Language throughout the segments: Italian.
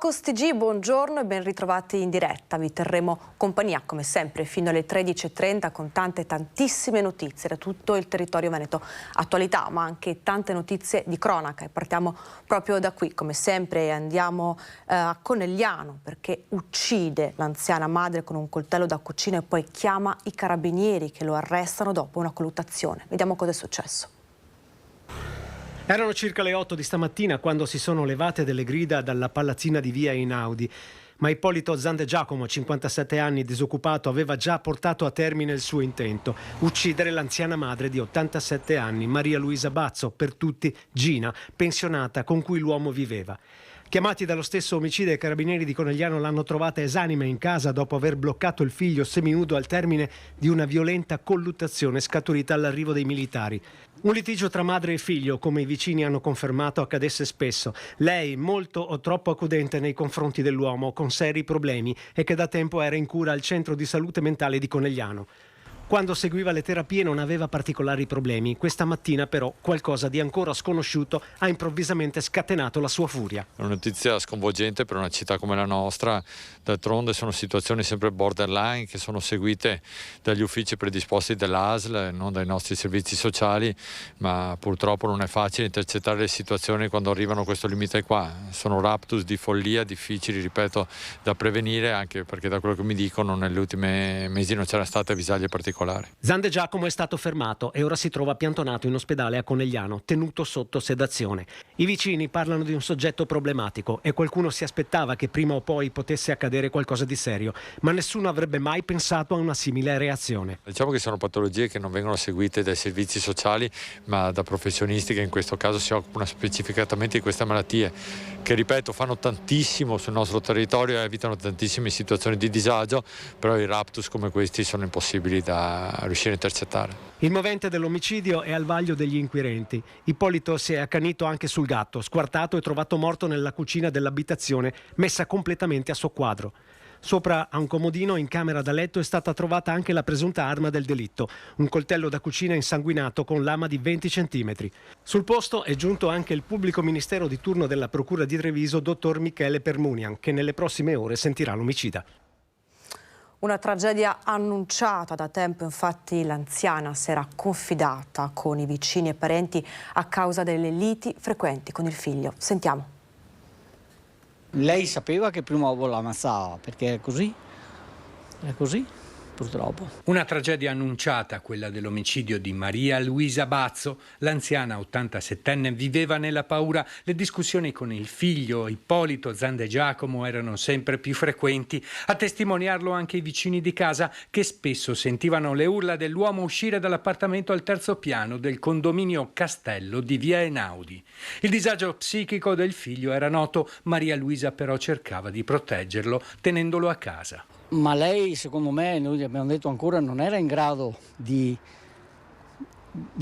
Costi G, buongiorno e ben ritrovati in diretta. Vi terremo compagnia come sempre fino alle 13:30 con tantissime notizie da tutto il territorio veneto. Attualità ma anche tante notizie di cronaca e partiamo proprio da qui. Come sempre andiamo a Conegliano perché uccide l'anziana madre con un coltello da cucina e poi chiama i carabinieri che lo arrestano dopo una colluttazione. Vediamo cosa è successo. Erano circa le 8 di stamattina quando si sono levate delle grida dalla palazzina di via Einaudi. Ma Ippolito Zandegiacomo, 57 anni, disoccupato, aveva già portato a termine il suo intento: uccidere l'anziana madre di 87 anni, Maria Luisa Bazzo, per tutti Gina, pensionata, con cui l'uomo viveva. Chiamati dallo stesso omicida, i carabinieri di Conegliano l'hanno trovata esanime in casa dopo aver bloccato il figlio seminudo al termine di una violenta colluttazione scaturita all'arrivo dei militari. Un litigio tra madre e figlio, come i vicini hanno confermato, accadesse spesso. Lei, molto o troppo accudente nei confronti dell'uomo, con seri problemi, e che da tempo era in cura al centro di salute mentale di Conegliano. Quando seguiva le terapie non aveva particolari problemi. Questa mattina però qualcosa di ancora sconosciuto ha improvvisamente scatenato la sua furia. È una notizia sconvolgente per una città come la nostra. D'altronde sono situazioni sempre borderline che sono seguite dagli uffici predisposti dell'ASL, non dai nostri servizi sociali, ma purtroppo non è facile intercettare le situazioni quando arrivano a questo limite qua. Sono raptus di follia, difficili, ripeto, da prevenire, anche perché da quello che mi dicono negli ultimi mesi non c'erano state avvisaglie particolari. Zandegiacomo è stato fermato e ora si trova piantonato in ospedale a Conegliano, tenuto sotto sedazione. I vicini parlano di un soggetto problematico e qualcuno si aspettava che prima o poi potesse accadere qualcosa di serio, ma nessuno avrebbe mai pensato a una simile reazione. Diciamo che sono patologie che non vengono seguite dai servizi sociali, ma da professionisti che in questo caso si occupano specificatamente di queste malattie, che ripeto fanno tantissimo sul nostro territorio e evitano tantissime situazioni di disagio, però i raptus come questi sono impossibili da riuscire a intercettare. Il movente dell'omicidio è al vaglio degli inquirenti. Ippolito si è accanito anche sul gatto, squartato e trovato morto nella cucina dell'abitazione, messa completamente a soqquadro. Sopra a un comodino in camera da letto è stata trovata anche la presunta arma del delitto, un coltello da cucina insanguinato con lama di 20 centimetri. Sul posto è giunto anche il pubblico ministero di turno della Procura di Treviso, dottor Michele Permunian, che nelle prossime ore sentirà l'omicida. Una tragedia annunciata da tempo, infatti l'anziana si era confidata con i vicini e parenti a causa delle liti frequenti con il figlio. Sentiamo. Lei sapeva che prima o poi la ammazzava, perché è così, purtroppo. Una tragedia annunciata, quella dell'omicidio di Maria Luisa Bazzo. L'anziana 87enne viveva nella paura. Le discussioni con il figlio Ippolito Zandegiacomo erano sempre più frequenti. A testimoniarlo anche i vicini di casa, che spesso sentivano le urla dell'uomo uscire dall'appartamento al terzo piano del condominio Castello di via Einaudi. Il disagio psichico del figlio era noto. Maria Luisa però cercava di proteggerlo tenendolo a casa. Ma lei, secondo me, noi abbiamo detto ancora, non era in grado di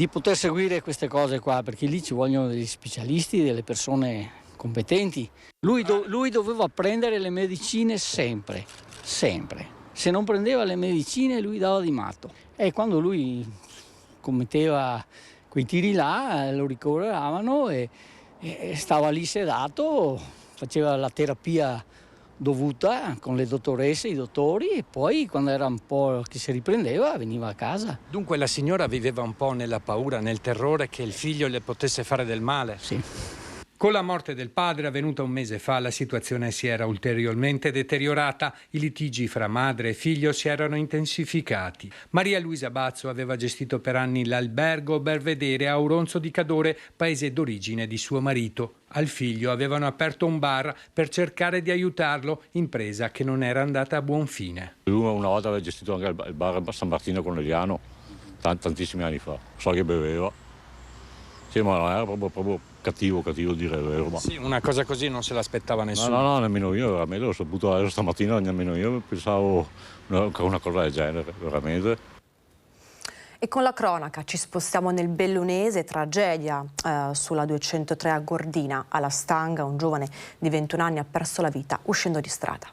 poter seguire queste cose qua, perché lì ci vogliono degli specialisti, delle persone competenti. Lui doveva prendere le medicine sempre. Se non prendeva le medicine lui dava di matto. E quando lui commetteva quei tiri là, lo ricoveravano e stava lì sedato, faceva la terapia dovuta con le dottoresse, i dottori, e poi quando era un po' che si riprendeva veniva a casa. Dunque la signora viveva un po' nella paura, nel terrore che il figlio le potesse fare del male? Sì. Con la morte del padre, avvenuta un mese fa, la situazione si era ulteriormente deteriorata. I litigi fra madre e figlio si erano intensificati. Maria Luisa Bazzo aveva gestito per anni l'albergo Belvedere a Auronzo di Cadore, paese d'origine di suo marito. Al figlio avevano aperto un bar per cercare di aiutarlo, impresa che non era andata a buon fine. Lui una volta aveva gestito anche il bar San Martino Conegliano, tantissimi anni fa. So che beveva. Sì, ma non era proprio cattivo dire il vero. Ma... Sì, una cosa così non se l'aspettava nessuno. No, nemmeno io, veramente, l'ho saputo adesso stamattina, nemmeno io pensavo una cosa del genere, veramente. E con la cronaca ci spostiamo nel Bellunese, tragedia sulla 203 a Gordina, alla Stanga, un giovane di 21 anni ha perso la vita uscendo di strada.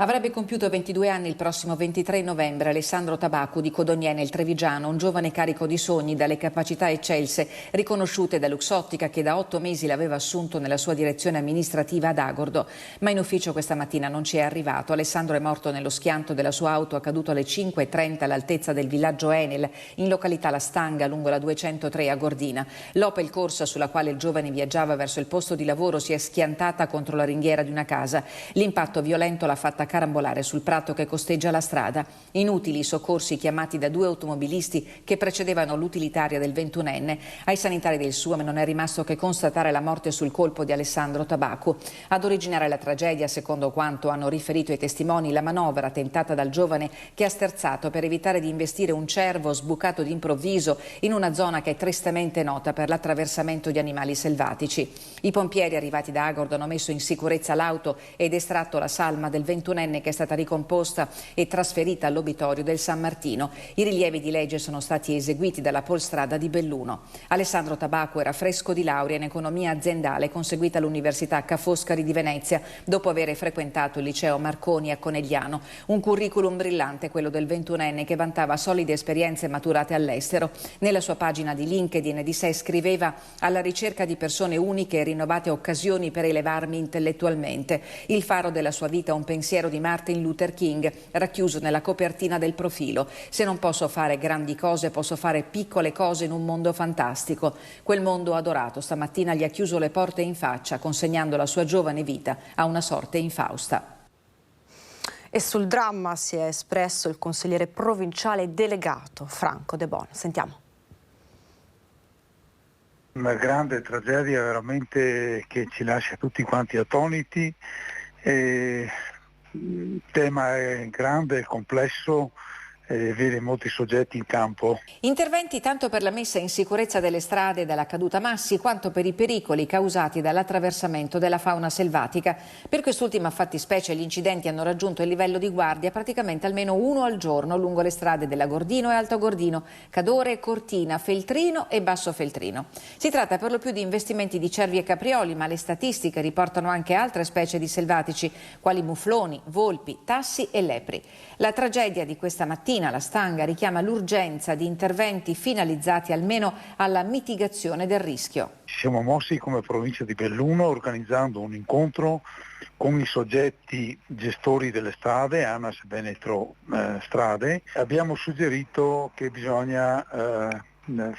Avrebbe compiuto 22 anni il prossimo 23 novembre Alessandro Tabacco di Codogné nel Trevigiano, un giovane carico di sogni dalle capacità eccelse riconosciute da Luxottica, che da 8 mesi l'aveva assunto nella sua direzione amministrativa ad Agordo. Ma in ufficio questa mattina non ci è arrivato. Alessandro è morto nello schianto della sua auto accaduto alle 5:30 all'altezza del villaggio Enel, in località La Stanga, lungo la 203 a Gordina. L'Opel Corsa sulla quale il giovane viaggiava verso il posto di lavoro si è schiantata contro la ringhiera di una casa. L'impatto violento l'ha fatta carambolare sul prato che costeggia la strada. Inutili i soccorsi chiamati da 2 automobilisti che precedevano l'utilitaria del 21enne. Ai sanitari del SUAM non è rimasto che constatare la morte sul colpo di Alessandro Tabacco. Ad originare la tragedia, secondo quanto hanno riferito i testimoni, la manovra tentata dal giovane che ha sterzato per evitare di investire un cervo sbucato d'improvviso in una zona che è tristemente nota per l'attraversamento di animali selvatici. I pompieri arrivati da Agordo hanno messo in sicurezza l'auto ed estratto la salma del 21enne, che è stata ricomposta e trasferita all'obitorio del San Martino. I rilievi di legge sono stati eseguiti dalla Polstrada di Belluno. Alessandro Tabacco era fresco di laurea in economia aziendale conseguita all'Università Ca' Foscari di Venezia dopo aver frequentato il liceo Marconi a Conegliano. Un curriculum brillante quello del 21enne, che vantava solide esperienze maturate all'estero. Nella sua pagina di LinkedIn di sé scriveva: alla ricerca di persone uniche e rinnovate occasioni per elevarmi intellettualmente. Il faro della sua vita, un pensiero di Martin Luther King, racchiuso nella copertina del profilo. Se non posso fare grandi cose, posso fare piccole cose in un mondo fantastico. Quel mondo adorato stamattina gli ha chiuso le porte in faccia, consegnando la sua giovane vita a una sorte infausta. E sul dramma si è espresso il consigliere provinciale delegato Franco De Bon. Sentiamo. Una grande tragedia veramente che ci lascia tutti quanti attoniti. Il tema è grande, è complesso, vede molti soggetti in campo. Interventi tanto per la messa in sicurezza delle strade dalla caduta massi quanto per i pericoli causati dall'attraversamento della fauna selvatica. Per quest'ultima fattispecie gli incidenti hanno raggiunto il livello di guardia praticamente almeno uno al giorno lungo le strade della Gordino e Alto Gordino, Cadore, Cortina, Feltrino e Basso Feltrino. Si tratta per lo più di investimenti di cervi e caprioli, ma le statistiche riportano anche altre specie di selvatici, quali mufloni, volpi, tassi e lepri. La tragedia di questa mattina La Stanga richiama l'urgenza di interventi finalizzati almeno alla mitigazione del rischio. Ci siamo mossi come provincia di Belluno organizzando un incontro con i soggetti gestori delle strade, ANAS Veneto Strade. Abbiamo suggerito che bisogna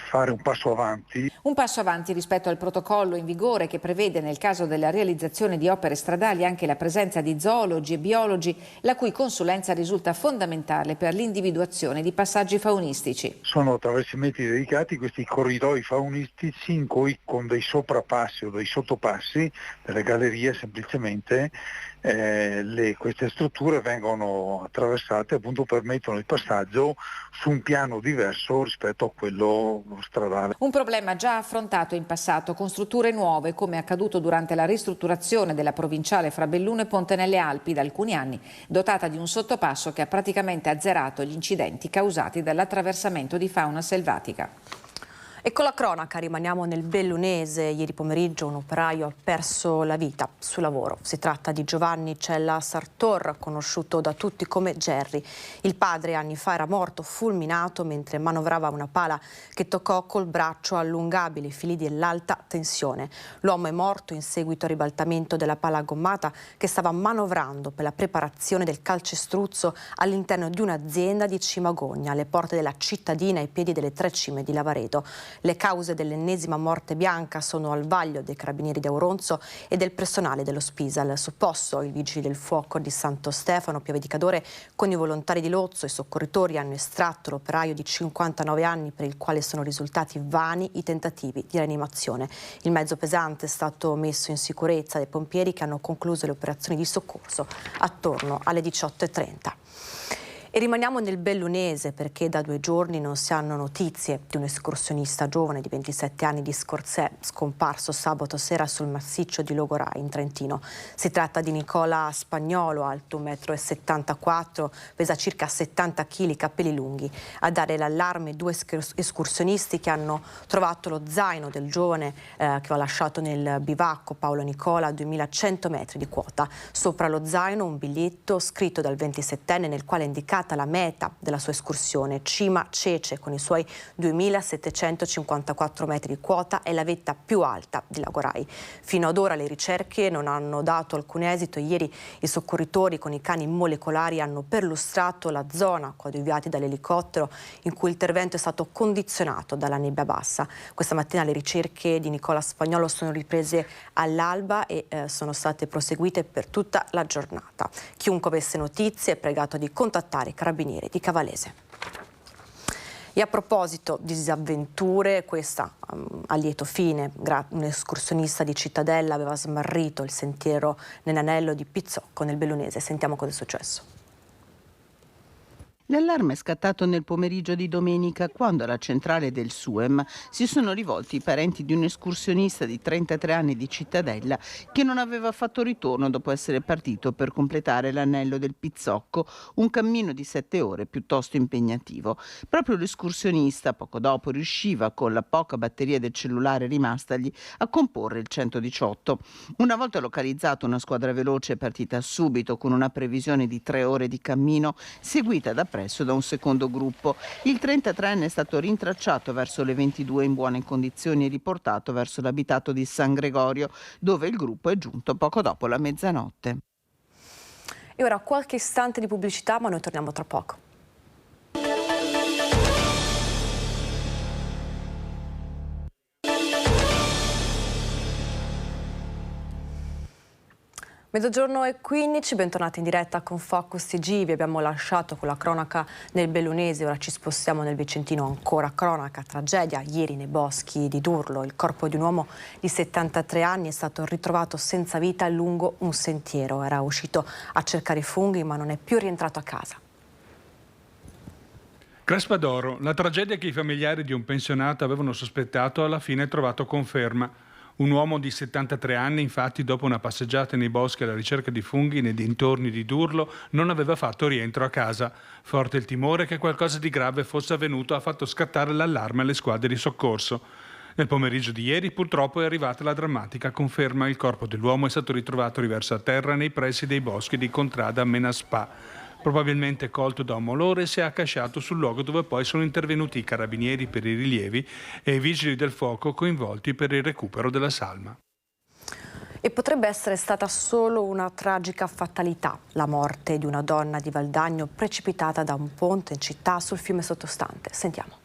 fare un passo avanti. Un passo avanti rispetto al protocollo in vigore, che prevede nel caso della realizzazione di opere stradali anche la presenza di zoologi e biologi, la cui consulenza risulta fondamentale per l'individuazione di passaggi faunistici. Sono attraversamenti dedicati, questi corridoi faunistici in cui con dei soprapassi o dei sottopassi delle gallerie semplicemente queste strutture vengono attraversate, appunto permettono il passaggio su un piano diverso rispetto a quello stradale. Un problema già affrontato in passato con strutture nuove, come accaduto durante la ristrutturazione della provinciale fra Belluno e Ponte nelle Alpi da alcuni anni, dotata di un sottopasso che ha praticamente azzerato gli incidenti causati dall'attraversamento di fauna selvatica. E con la cronaca rimaniamo nel bellunese. Ieri pomeriggio un operaio ha perso la vita sul lavoro. Si tratta di Giovanni Cella Sartor, conosciuto da tutti come Jerry. Il padre anni fa era morto fulminato mentre manovrava una pala che toccò col braccio allungabile i fili dell'alta tensione. L'uomo è morto in seguito al ribaltamento della pala gommata che stava manovrando per la preparazione del calcestruzzo all'interno di un'azienda di Cimagogna, alle porte della cittadina ai piedi delle 3 Cime di Lavaredo. Le cause dell'ennesima morte bianca sono al vaglio dei carabinieri di Auronzo e del personale dello Spisal. Sul posto i vigili del fuoco di Santo Stefano, Pieve di Cadore, con i volontari di Lozzo e i soccorritori hanno estratto l'operaio di 59 anni per il quale sono risultati vani i tentativi di rianimazione. Il mezzo pesante è stato messo in sicurezza dai pompieri che hanno concluso le operazioni di soccorso attorno alle 18:30. E rimaniamo nel Bellunese perché da 2 giorni non si hanno notizie di un escursionista giovane di 27 anni di Scorzè, scomparso sabato sera sul massiccio di Logorà in Trentino. Si tratta di Nicola Spagnolo, alto 1,74 m, pesa circa 70 kg, capelli lunghi. A dare l'allarme 2 escursionisti che hanno trovato lo zaino del giovane che aveva lasciato nel bivacco Paolo Nicola a 2100 metri di quota. Sopra lo zaino un biglietto scritto dal 27enne nel quale è indicata la meta della sua escursione, Cima Cece, con i suoi 2754 metri di quota, è la vetta più alta di Lagorai. Fino ad ora le ricerche non hanno dato alcun esito. Ieri i soccorritori con i cani molecolari hanno perlustrato la zona coadiuvati dall'elicottero, in cui l'intervento è stato condizionato dalla nebbia bassa. Questa mattina le ricerche di Nicola Spagnolo sono riprese all'alba e sono state proseguite per tutta la giornata. Chiunque avesse notizie è pregato di contattare i carabinieri di Cavalese. E a proposito di disavventure, questa a lieto fine, un escursionista di Cittadella aveva smarrito il sentiero nell'anello di Pizzocco nel Bellunese. Sentiamo cosa è successo. L'allarme è scattato nel pomeriggio di domenica quando alla centrale del SUEM si sono rivolti i parenti di un escursionista di 33 anni di Cittadella che non aveva fatto ritorno dopo essere partito per completare l'anello del Pizzocco, un cammino di 7 ore piuttosto impegnativo. Proprio l'escursionista poco dopo riusciva, con la poca batteria del cellulare rimastagli, a comporre il 118. Una volta localizzato, una squadra veloce è partita subito con una previsione di 3 ore di cammino, seguita da da un secondo gruppo. Il 33enne è stato rintracciato verso le 22 in buone condizioni e riportato verso l'abitato di San Gregorio, dove il gruppo è giunto poco dopo la mezzanotte. E ora qualche istante di pubblicità, ma noi torniamo tra poco. Mezzogiorno e 15, bentornati in diretta con Focus TG. Vi abbiamo lasciato con la cronaca nel Bellunese, ora ci spostiamo nel Vicentino, ancora cronaca, tragedia. Ieri nei boschi di Durlo il corpo di un uomo di 73 anni è stato ritrovato senza vita lungo un sentiero. Era uscito a cercare i funghi ma non è più rientrato a casa. Craspadoro, la tragedia che i familiari di un pensionato avevano sospettato alla fine ha trovato conferma. Un uomo di 73 anni, infatti, dopo una passeggiata nei boschi alla ricerca di funghi nei dintorni di Durlo, non aveva fatto rientro a casa. Forte il timore che qualcosa di grave fosse avvenuto ha fatto scattare l'allarme alle squadre di soccorso. Nel pomeriggio di ieri, purtroppo, è arrivata la drammatica conferma. Il corpo dell'uomo è stato ritrovato riverso a terra nei pressi dei boschi di Contrada Menaspa. Probabilmente colto da un malore, si è accasciato sul luogo dove poi sono intervenuti i carabinieri per i rilievi e i vigili del fuoco coinvolti per il recupero della salma. E potrebbe essere stata solo una tragica fatalità, la morte di una donna di Valdagno precipitata da un ponte in città sul fiume sottostante. Sentiamo.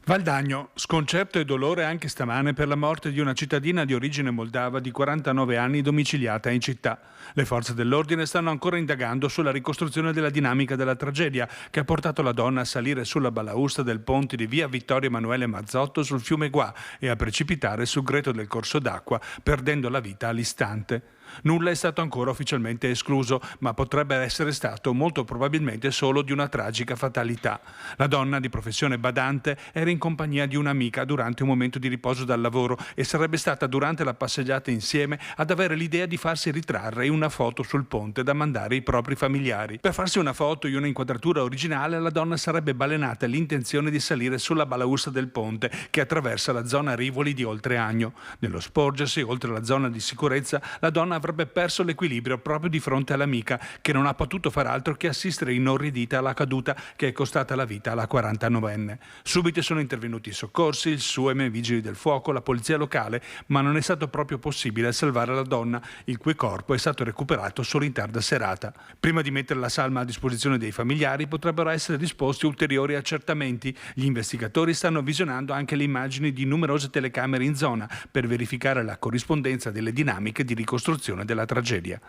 Valdagno, sconcerto e dolore anche stamane per la morte di una cittadina di origine moldava di 49 anni domiciliata in città. Le forze dell'ordine stanno ancora indagando sulla ricostruzione della dinamica della tragedia che ha portato la donna a salire sulla balaustra del ponte di via Vittorio Emanuele Mazzotto sul fiume Guà e a precipitare sul greto del corso d'acqua, perdendo la vita all'istante. Nulla è stato ancora ufficialmente escluso, ma potrebbe essere stato molto probabilmente solo di una tragica fatalità. La donna, di professione badante, era in compagnia di un'amica durante un momento di riposo dal lavoro e sarebbe stata durante la passeggiata insieme ad avere l'idea di farsi ritrarre una foto sul ponte da mandare ai propri familiari. Per farsi una foto in una inquadratura originale, la donna sarebbe balenata l'intenzione di salire sulla balaustra del ponte che attraversa la zona Rivoli di Oltreagno. Nello sporgersi, oltre la zona di sicurezza, la donna avrebbe perso l'equilibrio proprio di fronte all'amica, che non ha potuto far altro che assistere inorridita alla caduta che è costata la vita alla 49enne. Subito sono intervenuti i soccorsi, il SUEM, i vigili del fuoco, la polizia locale, ma non è stato proprio possibile salvare la donna, il cui corpo è stato recuperato solo in tarda serata. Prima di mettere la salma a disposizione dei familiari potrebbero essere disposti ulteriori accertamenti. Gli investigatori stanno visionando anche le immagini di numerose telecamere in zona per verificare la corrispondenza delle dinamiche di ricostruzione della tragedia.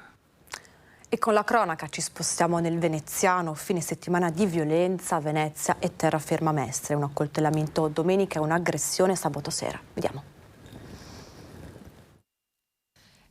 E con la cronaca ci spostiamo nel veneziano, fine settimana di violenza a Venezia e terraferma Mestre, un accoltellamento domenica e un'aggressione sabato sera. Vediamo.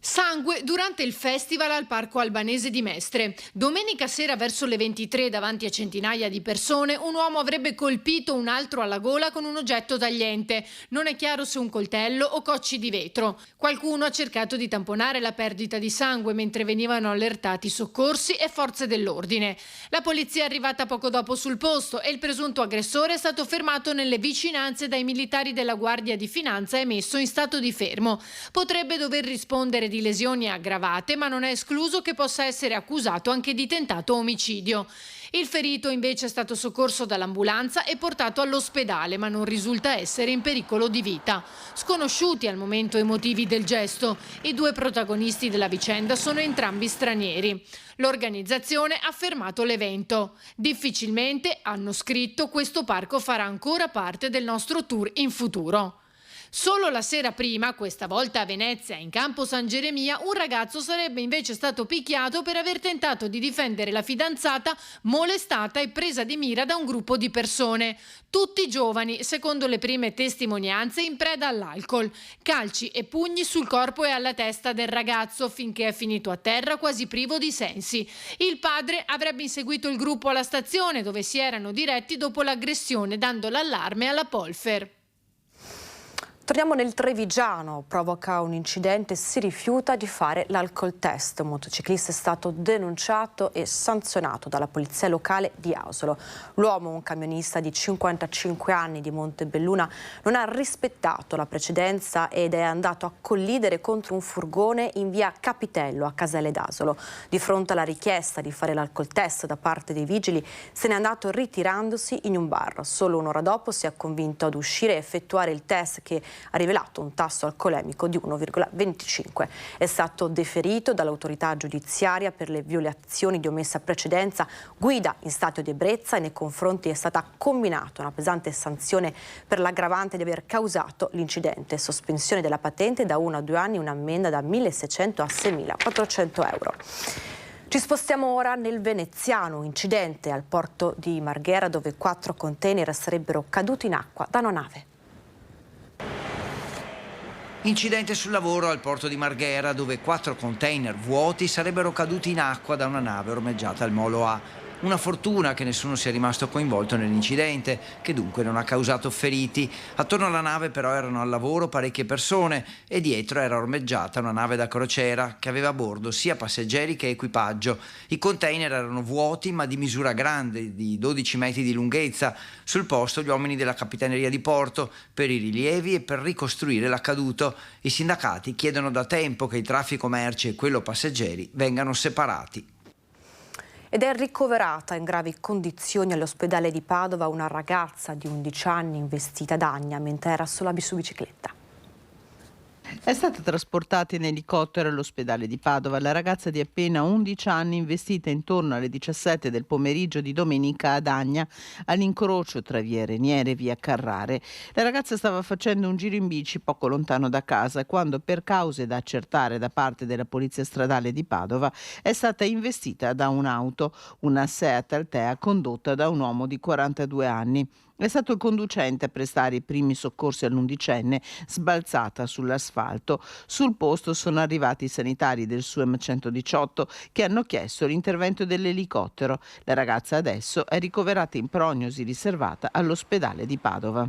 Sangue durante il festival al Parco Albanese di Mestre. Domenica sera verso le 23 davanti a centinaia di persone un uomo avrebbe colpito un altro alla gola con un oggetto tagliente. Non è chiaro se un coltello o cocci di vetro. Qualcuno ha cercato di tamponare la perdita di sangue mentre venivano allertati soccorsi e forze dell'ordine. La polizia è arrivata poco dopo sul posto e il presunto aggressore è stato fermato nelle vicinanze dai militari della Guardia di Finanza e messo in stato di fermo. Potrebbe dover rispondere di lesioni aggravate, ma non è escluso che possa essere accusato anche di tentato omicidio. Il ferito invece è stato soccorso dall'ambulanza e portato all'ospedale, ma non risulta essere in pericolo di vita. Sconosciuti al momento i motivi del gesto, i due protagonisti della vicenda sono entrambi stranieri. L'organizzazione ha fermato l'evento. Difficilmente, hanno scritto, questo parco farà ancora parte del nostro tour in futuro. Solo la sera prima, questa volta a Venezia, in campo San Geremia, un ragazzo sarebbe invece stato picchiato per aver tentato di difendere la fidanzata molestata e presa di mira da un gruppo di persone. Tutti giovani, secondo le prime testimonianze, in preda all'alcol. Calci e pugni sul corpo e alla testa del ragazzo finché è finito a terra quasi privo di sensi. Il padre avrebbe inseguito il gruppo alla stazione dove si erano diretti dopo l'aggressione, dando l'allarme alla Polfer. Torniamo nel Trevigiano, provoca un incidente e si rifiuta di fare l'alcol test. Un motociclista è stato denunciato e sanzionato dalla polizia locale di Ausolo. L'uomo, un camionista di 55 anni di Montebelluna, non ha rispettato la precedenza ed è andato a collidere contro un furgone in via Capitello a Caselle d'Asolo. Di fronte alla richiesta di fare l'alcol test da parte dei vigili, se n'è andato ritirandosi in un bar. Solo un'ora dopo si è convinto ad uscire e effettuare il test che ha rivelato un tasso alcolemico di 1,25. È stato deferito dall'autorità giudiziaria per le violazioni di omessa precedenza, guida in stato di ebbrezza e nei confronti è stata comminata una pesante sanzione per l'aggravante di aver causato l'incidente. Sospensione della patente da 1 a 2 anni, un'ammenda da 1.600 a 6.400 euro. Ci spostiamo ora nel veneziano, incidente al porto di Marghera dove 4 container sarebbero caduti in acqua da una nave. Incidente sul lavoro al porto di Marghera dove 4 container vuoti sarebbero caduti in acqua da una nave ormeggiata al molo A. Una fortuna che nessuno sia rimasto coinvolto nell'incidente, che dunque non ha causato feriti. Attorno alla nave però erano al lavoro parecchie persone e dietro era ormeggiata una nave da crociera che aveva a bordo sia passeggeri che equipaggio. I container erano vuoti ma di misura grande, di 12 metri di lunghezza. Sul posto gli uomini della Capitaneria di Porto per i rilievi e per ricostruire l'accaduto. I sindacati chiedono da tempo che il traffico merci e quello passeggeri vengano separati. Ed è ricoverata in gravi condizioni all'ospedale di Padova una ragazza di 11 anni investita d'agna mentre era su bicicletta. È stata trasportata in elicottero all'ospedale di Padova la ragazza di appena 11 anni investita intorno alle 17 del pomeriggio di domenica ad Agna, all'incrocio tra via Reniere e via Carrare. La ragazza stava facendo un giro in bici poco lontano da casa quando, per cause da accertare da parte della polizia stradale di Padova, è stata investita da un'auto, una Seat Altea condotta da un uomo di 42 anni. È stato il conducente a prestare i primi soccorsi all'undicenne, sbalzata sull'asfalto. Sul posto sono arrivati i sanitari del SUEM 118 che hanno chiesto l'intervento dell'elicottero. La ragazza adesso è ricoverata in prognosi riservata all'ospedale di Padova.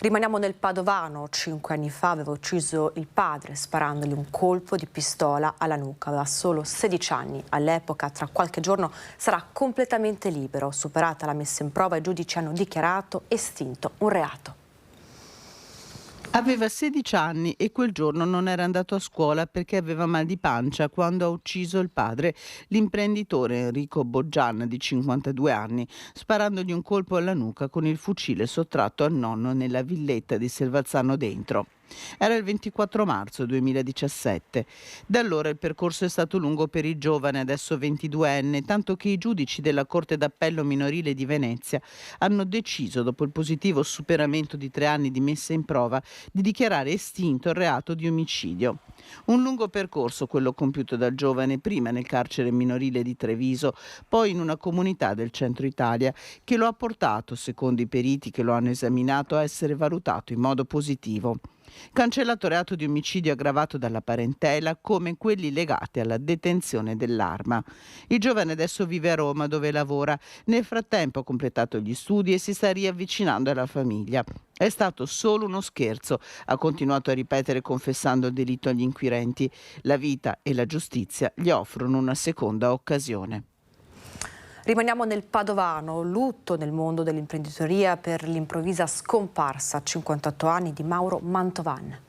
Rimaniamo nel Padovano. 5 anni fa aveva ucciso il padre sparandogli un colpo di pistola alla nuca. Aveva solo 16 anni all'epoca. Tra qualche giorno sarà completamente libero. Superata la messa in prova, i giudici hanno dichiarato estinto un reato. Aveva 16 anni e quel giorno non era andato a scuola perché aveva mal di pancia quando ha ucciso il padre, l'imprenditore Enrico Boggian di 52 anni, sparandogli un colpo alla nuca con il fucile sottratto al nonno nella villetta di Selvazzano Dentro. Era il 24 marzo 2017. Da allora il percorso è stato lungo per il giovane, adesso 22enne, tanto che i giudici della Corte d'Appello minorile di Venezia hanno deciso, dopo il positivo superamento di 3 anni di messa in prova, di dichiarare estinto il reato di omicidio. Un lungo percorso quello compiuto dal giovane, prima nel carcere minorile di Treviso, poi in una comunità del centro Italia, che lo ha portato, secondo i periti che lo hanno esaminato, a essere valutato in modo positivo. Cancellato reato di omicidio aggravato dalla parentela, come quelli legati alla detenzione dell'arma. Il giovane adesso vive a Roma, dove lavora. Nel frattempo ha completato gli studi e si sta riavvicinando alla famiglia. È stato solo uno scherzo, ha continuato a ripetere confessando il delitto agli inquirenti. La vita e la giustizia gli offrono una seconda occasione. Rimaniamo nel padovano, lutto nel mondo dell'imprenditoria per l'improvvisa scomparsa a 58 anni di Mauro Mantovan.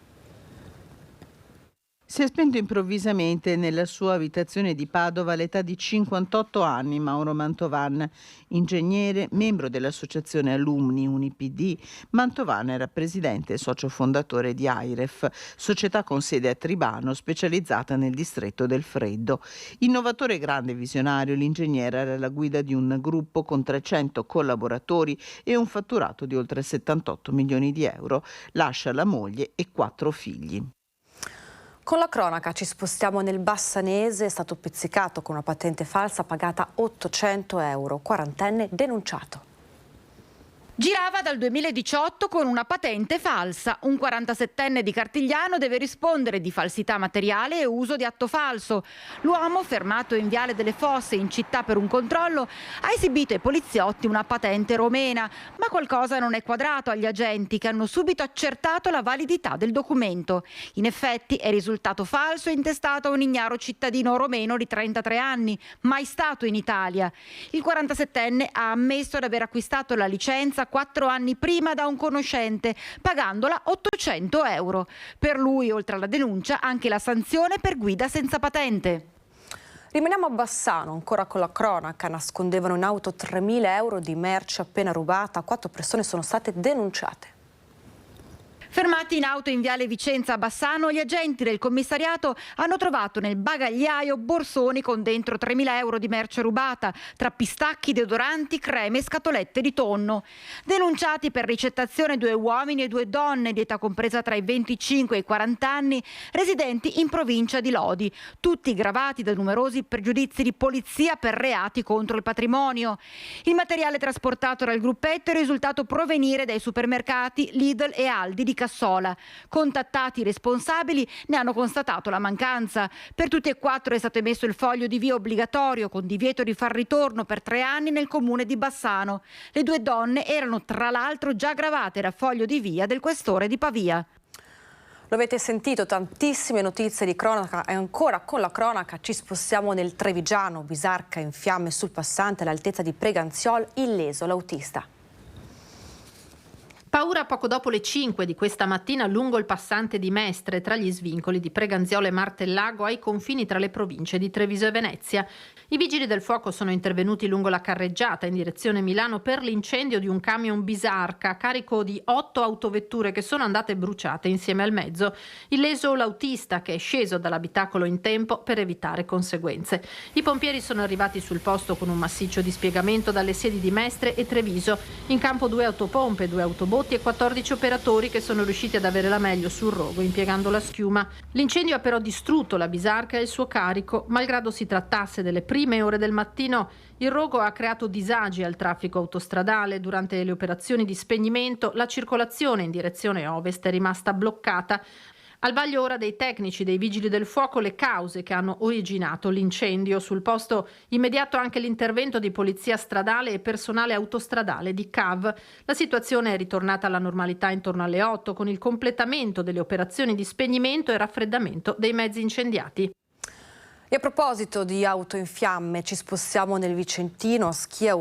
Si è spento improvvisamente nella sua abitazione di Padova all'età di 58 anni Mauro Mantovan, ingegnere, membro dell'associazione Alumni UniPD. Mantovan era presidente e socio fondatore di AIREF, società con sede a Tribano specializzata nel distretto del Freddo. Innovatore e grande visionario, l'ingegnere era alla guida di un gruppo con 300 collaboratori e un fatturato di oltre 78 milioni di euro. Lascia la moglie e 4 figli. Con la cronaca ci spostiamo nel Bassanese, è stato pizzicato con una patente falsa pagata 800 euro, quarantenne denunciato. Girava dal 2018 con una patente falsa. Un 47enne di Cartigliano deve rispondere di falsità materiale e uso di atto falso. L'uomo, fermato in Viale delle Fosse in città per un controllo, ha esibito ai poliziotti una patente romena, ma qualcosa non è quadrato agli agenti, che hanno subito accertato la validità del documento. In effetti è risultato falso e intestato a un ignaro cittadino romeno di 33 anni, mai stato in Italia. Il 47enne ha ammesso di aver acquistato la licenza 4 anni prima da un conoscente, pagandola 800 euro. Per lui, oltre alla denuncia, anche la sanzione per guida senza patente. Rimaniamo a Bassano, ancora con la cronaca. Nascondevano in auto 3.000 euro di merce appena rubata. 4 persone sono state denunciate. Fermati in auto in Viale Vicenza a Bassano, gli agenti del commissariato hanno trovato nel bagagliaio borsoni con dentro 3.000 euro di merce rubata, tra pistacchi, deodoranti, creme e scatolette di tonno. Denunciati per ricettazione 2 uomini e 2 donne di età compresa tra i 25 e i 40 anni, residenti in provincia di Lodi, tutti gravati da numerosi pregiudizi di polizia per reati contro il patrimonio. Il materiale trasportato dal gruppetto è risultato provenire dai supermercati Lidl e Aldi di Cassola. Contattati i responsabili, ne hanno constatato la mancanza. Per tutti e 4 è stato emesso il foglio di via obbligatorio con divieto di far ritorno per 3 anni nel comune di Bassano. Le 2 donne erano tra l'altro già gravate da foglio di via del questore di Pavia. Lo avete sentito, tantissime notizie di cronaca e ancora con la cronaca ci spostiamo nel Trevigiano, Bisarca in fiamme sul passante all'altezza di Preganziol, illeso l'autista. Paura poco dopo le 5 di questa mattina lungo il passante di Mestre, tra gli svincoli di Preganziolo e Martellago, ai confini tra le province di Treviso e Venezia. I vigili del fuoco sono intervenuti lungo la carreggiata in direzione Milano per l'incendio di un camion Bisarca carico di 8 autovetture che sono andate bruciate insieme al mezzo. Illeso l'autista, che è sceso dall'abitacolo in tempo per evitare conseguenze. I pompieri sono arrivati sul posto con un massiccio dispiegamento dalle sedi di Mestre e Treviso. In campo 2 autopompe, 2 autobotti e 14 operatori che sono riusciti ad avere la meglio sul rogo impiegando la schiuma. L'incendio ha però distrutto la Bisarca e il suo carico. Malgrado si trattasse delle prime ore del mattino, il rogo ha creato disagi al traffico autostradale. Durante le operazioni di spegnimento, la circolazione in direzione ovest è rimasta bloccata. Al vaglio ora dei tecnici dei vigili del fuoco le cause che hanno originato l'incendio. Sul posto immediato anche l'intervento di polizia stradale e personale autostradale di CAV. La situazione è ritornata alla normalità intorno alle 8 con il completamento delle operazioni di spegnimento e raffreddamento dei mezzi incendiati. E a proposito di auto in fiamme, ci spostiamo nel Vicentino. A Schia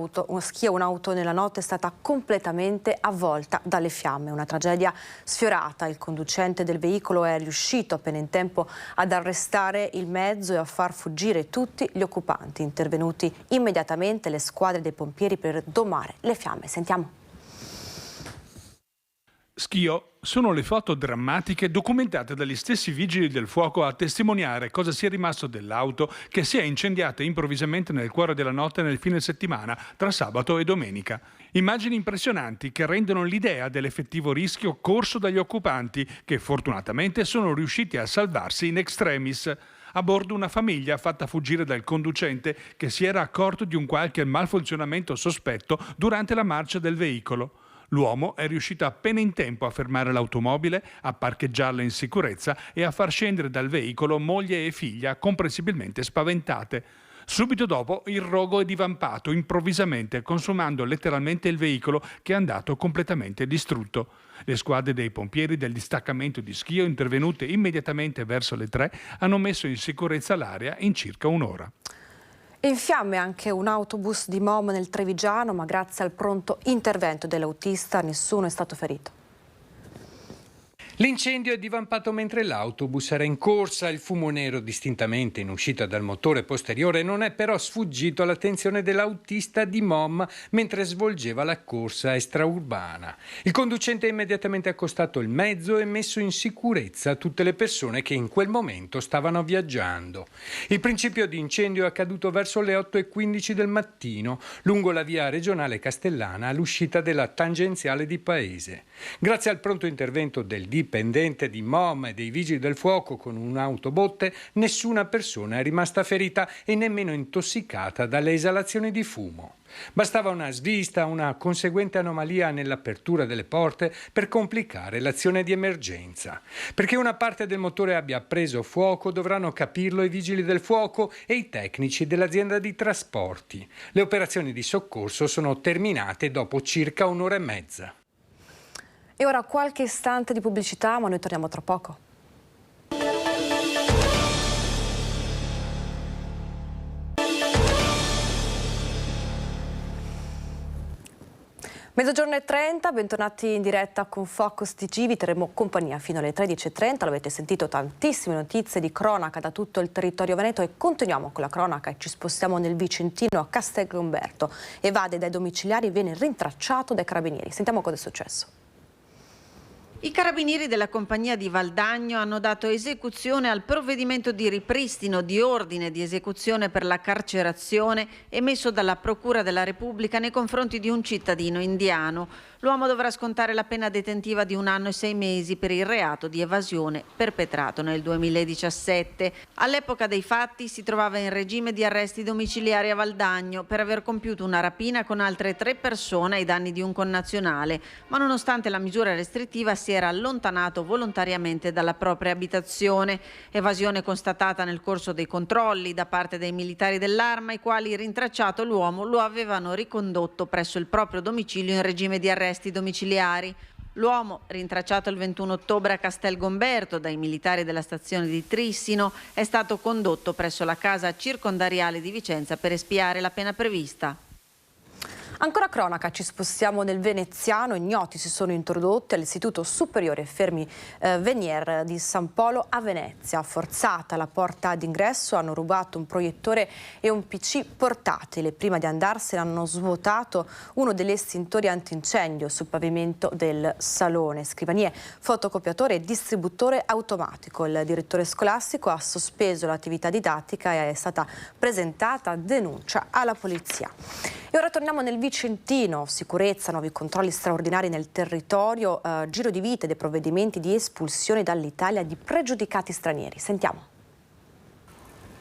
un'auto nella notte è stata completamente avvolta dalle fiamme. Una tragedia sfiorata. Il conducente del veicolo è riuscito appena in tempo ad arrestare il mezzo e a far fuggire tutti gli occupanti. Intervenuti immediatamente le squadre dei pompieri per domare le fiamme. Sentiamo. Schio sono le foto drammatiche documentate dagli stessi vigili del fuoco a testimoniare cosa sia rimasto dell'auto che si è incendiata improvvisamente nel cuore della notte nel fine settimana tra sabato e domenica. Immagini impressionanti che rendono l'idea dell'effettivo rischio corso dagli occupanti che fortunatamente sono riusciti a salvarsi in extremis. A bordo una famiglia fatta fuggire dal conducente che si era accorto di un qualche malfunzionamento sospetto durante la marcia del veicolo. L'uomo è riuscito appena in tempo a fermare l'automobile, a parcheggiarla in sicurezza e a far scendere dal veicolo moglie e figlia comprensibilmente spaventate. Subito dopo il rogo è divampato improvvisamente, consumando letteralmente il veicolo, che è andato completamente distrutto. Le squadre dei pompieri del distaccamento di Schio, intervenute immediatamente verso le 3, hanno messo in sicurezza l'area in circa un'ora. In fiamme anche un autobus di Mom nel Trevigiano, ma grazie al pronto intervento dell'autista nessuno è stato ferito. L'incendio è divampato mentre l'autobus era in corsa. Il fumo nero distintamente in uscita dal motore posteriore non è però sfuggito all'attenzione dell'autista di Mom mentre svolgeva la corsa extraurbana. Il conducente ha immediatamente accostato il mezzo e messo in sicurezza tutte le persone che in quel momento stavano viaggiando. Il principio di incendio è accaduto verso le 8:15 del mattino lungo la via regionale Castellana all'uscita della tangenziale di Paese. Grazie al pronto intervento del dipendente di Mom e dei vigili del fuoco con un'autobotte, nessuna persona è rimasta ferita e nemmeno intossicata dalle esalazioni di fumo. Bastava una svista, una conseguente anomalia nell'apertura delle porte per complicare l'azione di emergenza. Perché una parte del motore abbia preso fuoco dovranno capirlo i vigili del fuoco e i tecnici dell'azienda di trasporti. Le operazioni di soccorso sono terminate dopo circa un'ora e mezza. E ora qualche istante di pubblicità, ma noi torniamo tra poco. Mezzogiorno e 30, bentornati in diretta con Focus TG, vi terremo compagnia fino alle 13:30, l'avete sentito, tantissime notizie di cronaca da tutto il territorio veneto e continuiamo con la cronaca e ci spostiamo nel Vicentino a Castelgomberto. Evade dai domiciliari e viene rintracciato dai carabinieri. Sentiamo cosa è successo. I carabinieri della compagnia di Valdagno hanno dato esecuzione al provvedimento di ripristino di ordine di esecuzione per la carcerazione emesso dalla Procura della Repubblica nei confronti di un cittadino indiano. L'uomo dovrà scontare la pena detentiva di 1 anno e 6 mesi per il reato di evasione perpetrato nel 2017. All'epoca dei fatti si trovava in regime di arresti domiciliari a Valdagno per aver compiuto una rapina con altre 3 persone ai danni di un connazionale, ma nonostante la misura restrittiva si era allontanato volontariamente dalla propria abitazione. Evasione constatata nel corso dei controlli da parte dei militari dell'Arma, i quali, rintracciato l'uomo, lo avevano ricondotto presso il proprio domicilio in regime di arresti domiciliari. L'uomo, rintracciato il 21 ottobre a Castelgomberto dai militari della stazione di Trissino, è stato condotto presso la casa circondariale di Vicenza per espiare la pena prevista. Ancora cronaca, ci spostiamo nel veneziano. Ignoti si sono introdotti all'Istituto Superiore Fermi Venier di San Polo a Venezia. Forzata la porta d'ingresso, hanno rubato un proiettore e un PC portatile. Prima di andarsene hanno svuotato uno degli estintori antincendio sul pavimento del salone. Scrivanie, fotocopiatore e distributore automatico. Il direttore scolastico ha sospeso l'attività didattica e è stata presentata denuncia alla polizia. E ora torniamo nel Vicentino, sicurezza, nuovi controlli straordinari nel territorio, giro di vite dei provvedimenti di espulsione dall'Italia di pregiudicati stranieri. Sentiamo.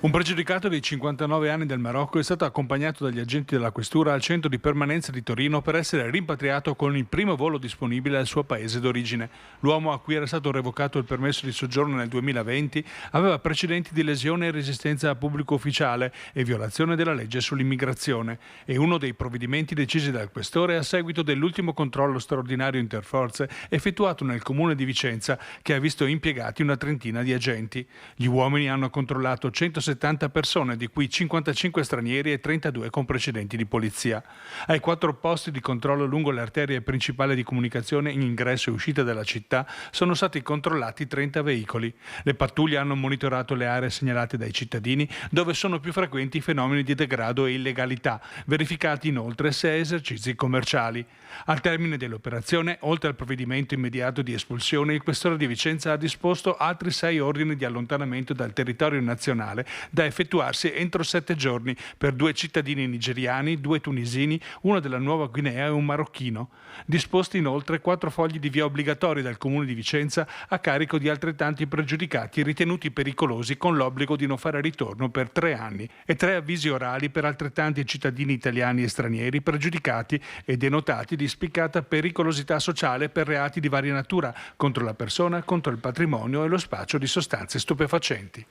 Un pregiudicato di 59 anni del Marocco è stato accompagnato dagli agenti della questura al centro di permanenza di Torino per essere rimpatriato con il primo volo disponibile al suo paese d'origine. L'uomo, a cui era stato revocato il permesso di soggiorno nel 2020, aveva precedenti di lesione e resistenza a pubblico ufficiale e violazione della legge sull'immigrazione. È uno dei provvedimenti decisi dal questore a seguito dell'ultimo controllo straordinario interforze effettuato nel comune di Vicenza, che ha visto impiegati una trentina di agenti. Gli uomini hanno controllato 170 persone, di cui 55 stranieri e 32 con precedenti di polizia. Ai 4 posti di controllo lungo le arterie principali di comunicazione in ingresso e uscita dalla città sono stati controllati 30 veicoli. Le pattuglie hanno monitorato le aree segnalate dai cittadini dove sono più frequenti i fenomeni di degrado e illegalità, verificati inoltre 6 esercizi commerciali. Al termine dell'operazione, oltre al provvedimento immediato di espulsione, il questore di Vicenza ha disposto altri 6 ordini di allontanamento dal territorio nazionale da effettuarsi entro 7 giorni per 2 cittadini nigeriani, 2 tunisini, uno della Nuova Guinea e un marocchino. Disposti inoltre 4 fogli di via obbligatori dal Comune di Vicenza a carico di altrettanti pregiudicati ritenuti pericolosi con l'obbligo di non fare ritorno per 3 anni e 3 avvisi orali per altrettanti cittadini italiani e stranieri pregiudicati e denotati di spiccata pericolosità sociale per reati di varia natura contro la persona, contro il patrimonio e lo spaccio di sostanze stupefacenti.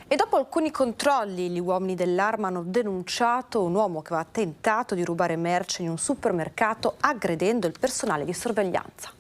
E dopo alcuni controlli, gli uomini dell'Arma hanno denunciato un uomo che aveva tentato di rubare merce in un supermercato aggredendo il personale di sorveglianza.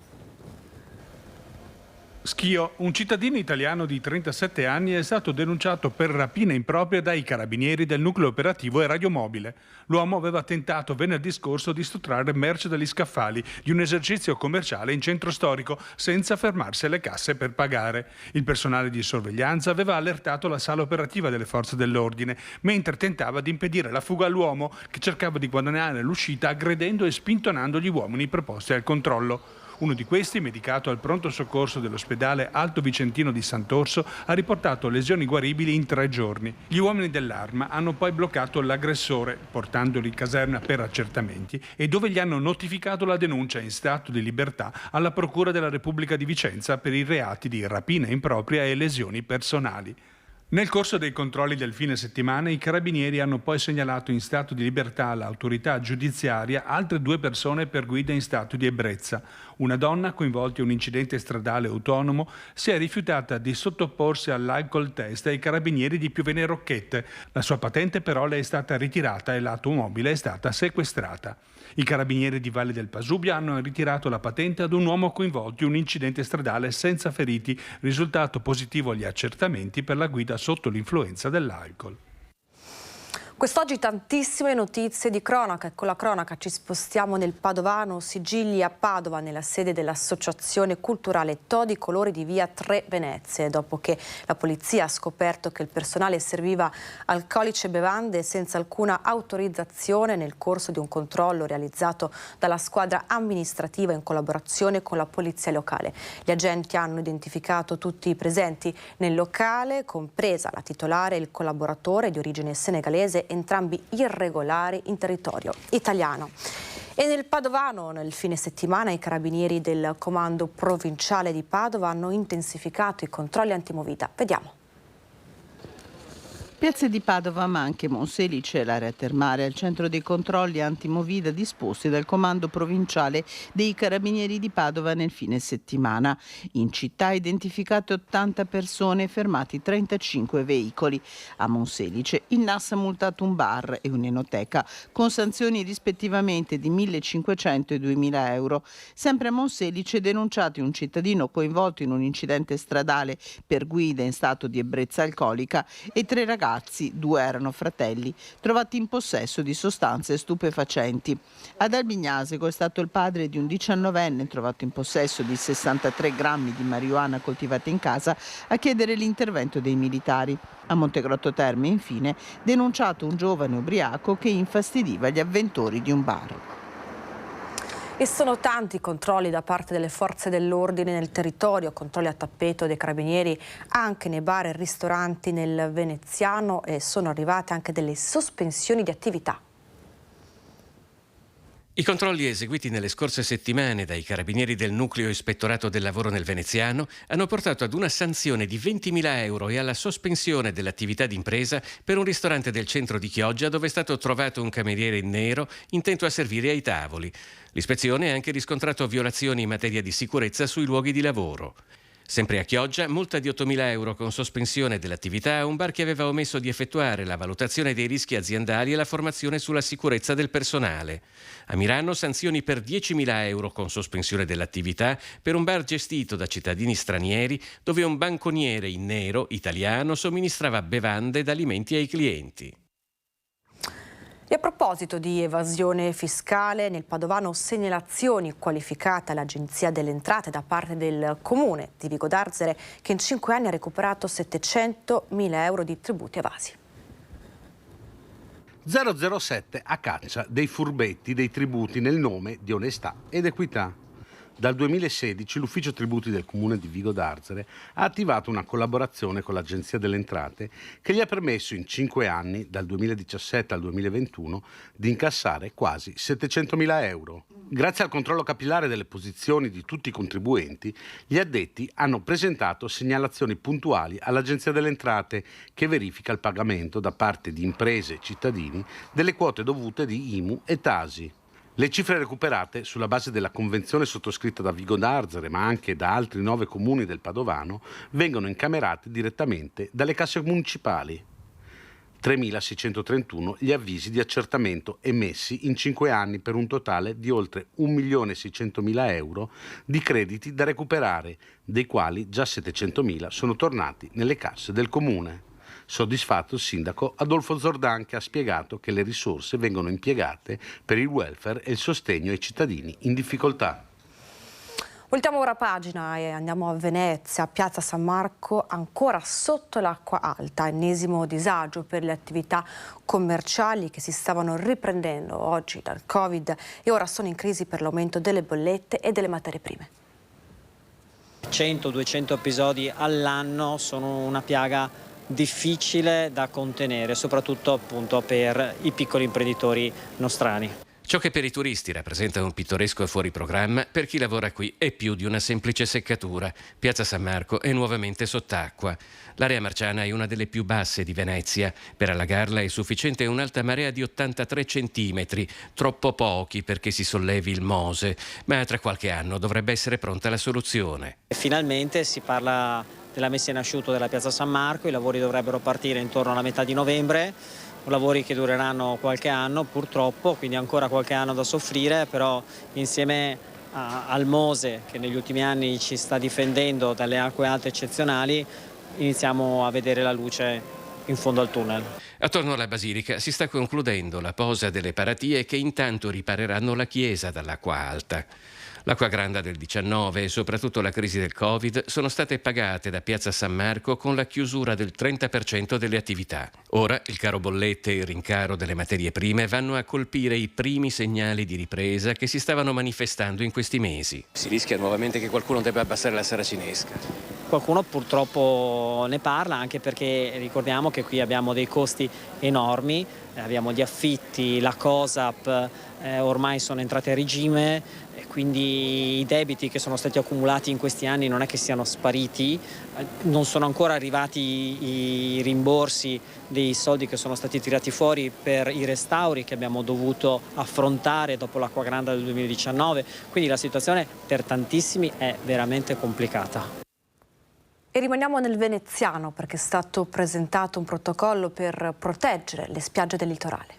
Schio, un cittadino italiano di 37 anni, è stato denunciato per rapina impropria dai carabinieri del nucleo operativo e radiomobile. L'uomo aveva tentato venerdì scorso di sottrarre merce dagli scaffali di un esercizio commerciale in centro storico senza fermarsi alle casse per pagare. Il personale di sorveglianza aveva allertato la sala operativa delle forze dell'ordine mentre tentava di impedire la fuga all'uomo che cercava di guadagnare l'uscita aggredendo e spintonando gli uomini preposti al controllo. Uno di questi, medicato al pronto soccorso dell'ospedale Alto Vicentino di Sant'Orso, ha riportato lesioni guaribili in 3 giorni. Gli uomini dell'Arma hanno poi bloccato l'aggressore, portandolo in caserma per accertamenti, e dove gli hanno notificato la denuncia in stato di libertà alla Procura della Repubblica di Vicenza per i reati di rapina impropria e lesioni personali. Nel corso dei controlli del fine settimana, i carabinieri hanno poi segnalato in stato di libertà all'autorità giudiziaria altre 2 persone per guida in stato di ebbrezza. Una donna, coinvolta in un incidente stradale autonomo, si è rifiutata di sottoporsi all'alcol test ai carabinieri di Piovene Rocchette. La sua patente però le è stata ritirata e l'automobile è stata sequestrata. I carabinieri di Valle del Pasubia hanno ritirato la patente ad un uomo coinvolto in un incidente stradale senza feriti, risultato positivo agli accertamenti per la guida sotto l'influenza dell'alcol. Quest'oggi tantissime notizie di cronaca e con la cronaca ci spostiamo nel Padovano, Sigilli a Padova, nella sede dell'Associazione Culturale Todi Colori di via 3 Venezie, dopo che la polizia ha scoperto che il personale serviva alcolici e bevande senza alcuna autorizzazione nel corso di un controllo realizzato dalla squadra amministrativa in collaborazione con la polizia locale. Gli agenti hanno identificato tutti i presenti nel locale, compresa la titolare e il collaboratore di origine senegalese, entrambi irregolari in territorio italiano. E nel Padovano, nel fine settimana, i carabinieri del comando provinciale di Padova hanno intensificato i controlli antimovida. Vediamo. Piazze di Padova, ma anche Monselice e l'area termale, al centro dei controlli antimovida disposti dal comando provinciale dei carabinieri di Padova nel fine settimana. In città identificate 80 persone e fermati 35 veicoli. A Monselice il NAS ha multato un bar e un'enoteca con sanzioni rispettivamente di 1.500 e 2.000 euro. Sempre a Monselice denunciati un cittadino coinvolto in un incidente stradale per guida in stato di ebbrezza alcolica e 3 ragazzi, 2 erano fratelli, trovati in possesso di sostanze stupefacenti. Ad Albignasego è stato il padre di un 19enne trovato in possesso di 63 grammi di marijuana coltivata in casa a chiedere l'intervento dei militari. A Montegrotto Terme, infine, denunciato un giovane ubriaco che infastidiva gli avventori di un bar. E sono tanti i controlli da parte delle forze dell'ordine nel territorio, controlli a tappeto dei carabinieri anche nei bar e ristoranti nel veneziano, e sono arrivate anche delle sospensioni di attività. I controlli eseguiti nelle scorse settimane dai carabinieri del nucleo ispettorato del lavoro nel veneziano hanno portato ad una sanzione di 20.000 euro e alla sospensione dell'attività d'impresa per un ristorante del centro di Chioggia dove è stato trovato un cameriere in nero intento a servire ai tavoli. L'ispezione ha anche riscontrato violazioni in materia di sicurezza sui luoghi di lavoro. Sempre a Chioggia, multa di 8.000 euro con sospensione dell'attività a un bar che aveva omesso di effettuare la valutazione dei rischi aziendali e la formazione sulla sicurezza del personale. A Milano, sanzioni per 10.000 euro con sospensione dell'attività per un bar gestito da cittadini stranieri dove un banconiere in nero italiano somministrava bevande ed alimenti ai clienti. E a proposito di evasione fiscale, nel Padovano segnalazioni qualificate all'Agenzia delle Entrate da parte del Comune di Vigo d'Arzere, che in 5 anni ha recuperato 700.000 euro di tributi evasi. 007 a caccia dei furbetti dei tributi nel nome di onestà ed equità. Dal 2016 l'Ufficio Tributi del Comune di Vigo d'Arzere ha attivato una collaborazione con l'Agenzia delle Entrate che gli ha permesso in 5 anni, dal 2017 al 2021, di incassare quasi 700.000 euro. Grazie al controllo capillare delle posizioni di tutti i contribuenti, gli addetti hanno presentato segnalazioni puntuali all'Agenzia delle Entrate che verifica il pagamento da parte di imprese e cittadini delle quote dovute di IMU e TASI. Le cifre recuperate sulla base della convenzione sottoscritta da Vigo d'Arzere, ma anche da altri 9 comuni del Padovano, vengono incamerate direttamente dalle casse municipali. 3.631 gli avvisi di accertamento emessi in 5 anni per un totale di oltre 1.600.000 euro di crediti da recuperare, dei quali già 700.000 sono tornati nelle casse del comune. Soddisfatto il sindaco Adolfo Zordan, che ha spiegato che le risorse vengono impiegate per il welfare e il sostegno ai cittadini in difficoltà. Voltiamo ora pagina e andiamo a Venezia, Piazza San Marco ancora sotto l'acqua alta, ennesimo disagio per le attività commerciali che si stavano riprendendo oggi dal Covid e ora sono in crisi per l'aumento delle bollette e delle materie prime. 100-200 episodi all'anno sono una piaga difficile da contenere, soprattutto appunto per i piccoli imprenditori nostrani. Ciò che per i turisti rappresenta un pittoresco fuori programma, per chi lavora qui è più di una semplice seccatura. Piazza San Marco è nuovamente sott'acqua. L'area marciana è una delle più basse di Venezia. Per allagarla è sufficiente un'alta marea di 83 centimetri, troppo pochi perché si sollevi il Mose, ma tra qualche anno dovrebbe essere pronta la soluzione. Finalmente si parla della messa in asciutto della Piazza San Marco, i lavori dovrebbero partire intorno alla metà di novembre, lavori che dureranno qualche anno purtroppo, quindi ancora qualche anno da soffrire, però insieme al Mose che negli ultimi anni ci sta difendendo dalle acque alte eccezionali, iniziamo a vedere la luce in fondo al tunnel. Attorno alla basilica si sta concludendo la posa delle paratie che intanto ripareranno la chiesa dall'acqua alta. L'acqua granda del 19 e soprattutto la crisi del Covid sono state pagate da Piazza San Marco con la chiusura del 30% delle attività. Ora il caro bollette e il rincaro delle materie prime vanno a colpire i primi segnali di ripresa che si stavano manifestando in questi mesi. Si rischia nuovamente che qualcuno debba abbassare la saracinesca. Qualcuno purtroppo ne parla, anche perché ricordiamo che qui abbiamo dei costi enormi, abbiamo gli affitti, la COSAP ormai sono entrate a regime, quindi i debiti che sono stati accumulati in questi anni non è che siano spariti, non sono ancora arrivati i rimborsi dei soldi che sono stati tirati fuori per i restauri che abbiamo dovuto affrontare dopo l'acqua grande del 2019, quindi la situazione per tantissimi è veramente complicata. E rimaniamo nel veneziano perché è stato presentato un protocollo per proteggere le spiagge del litorale.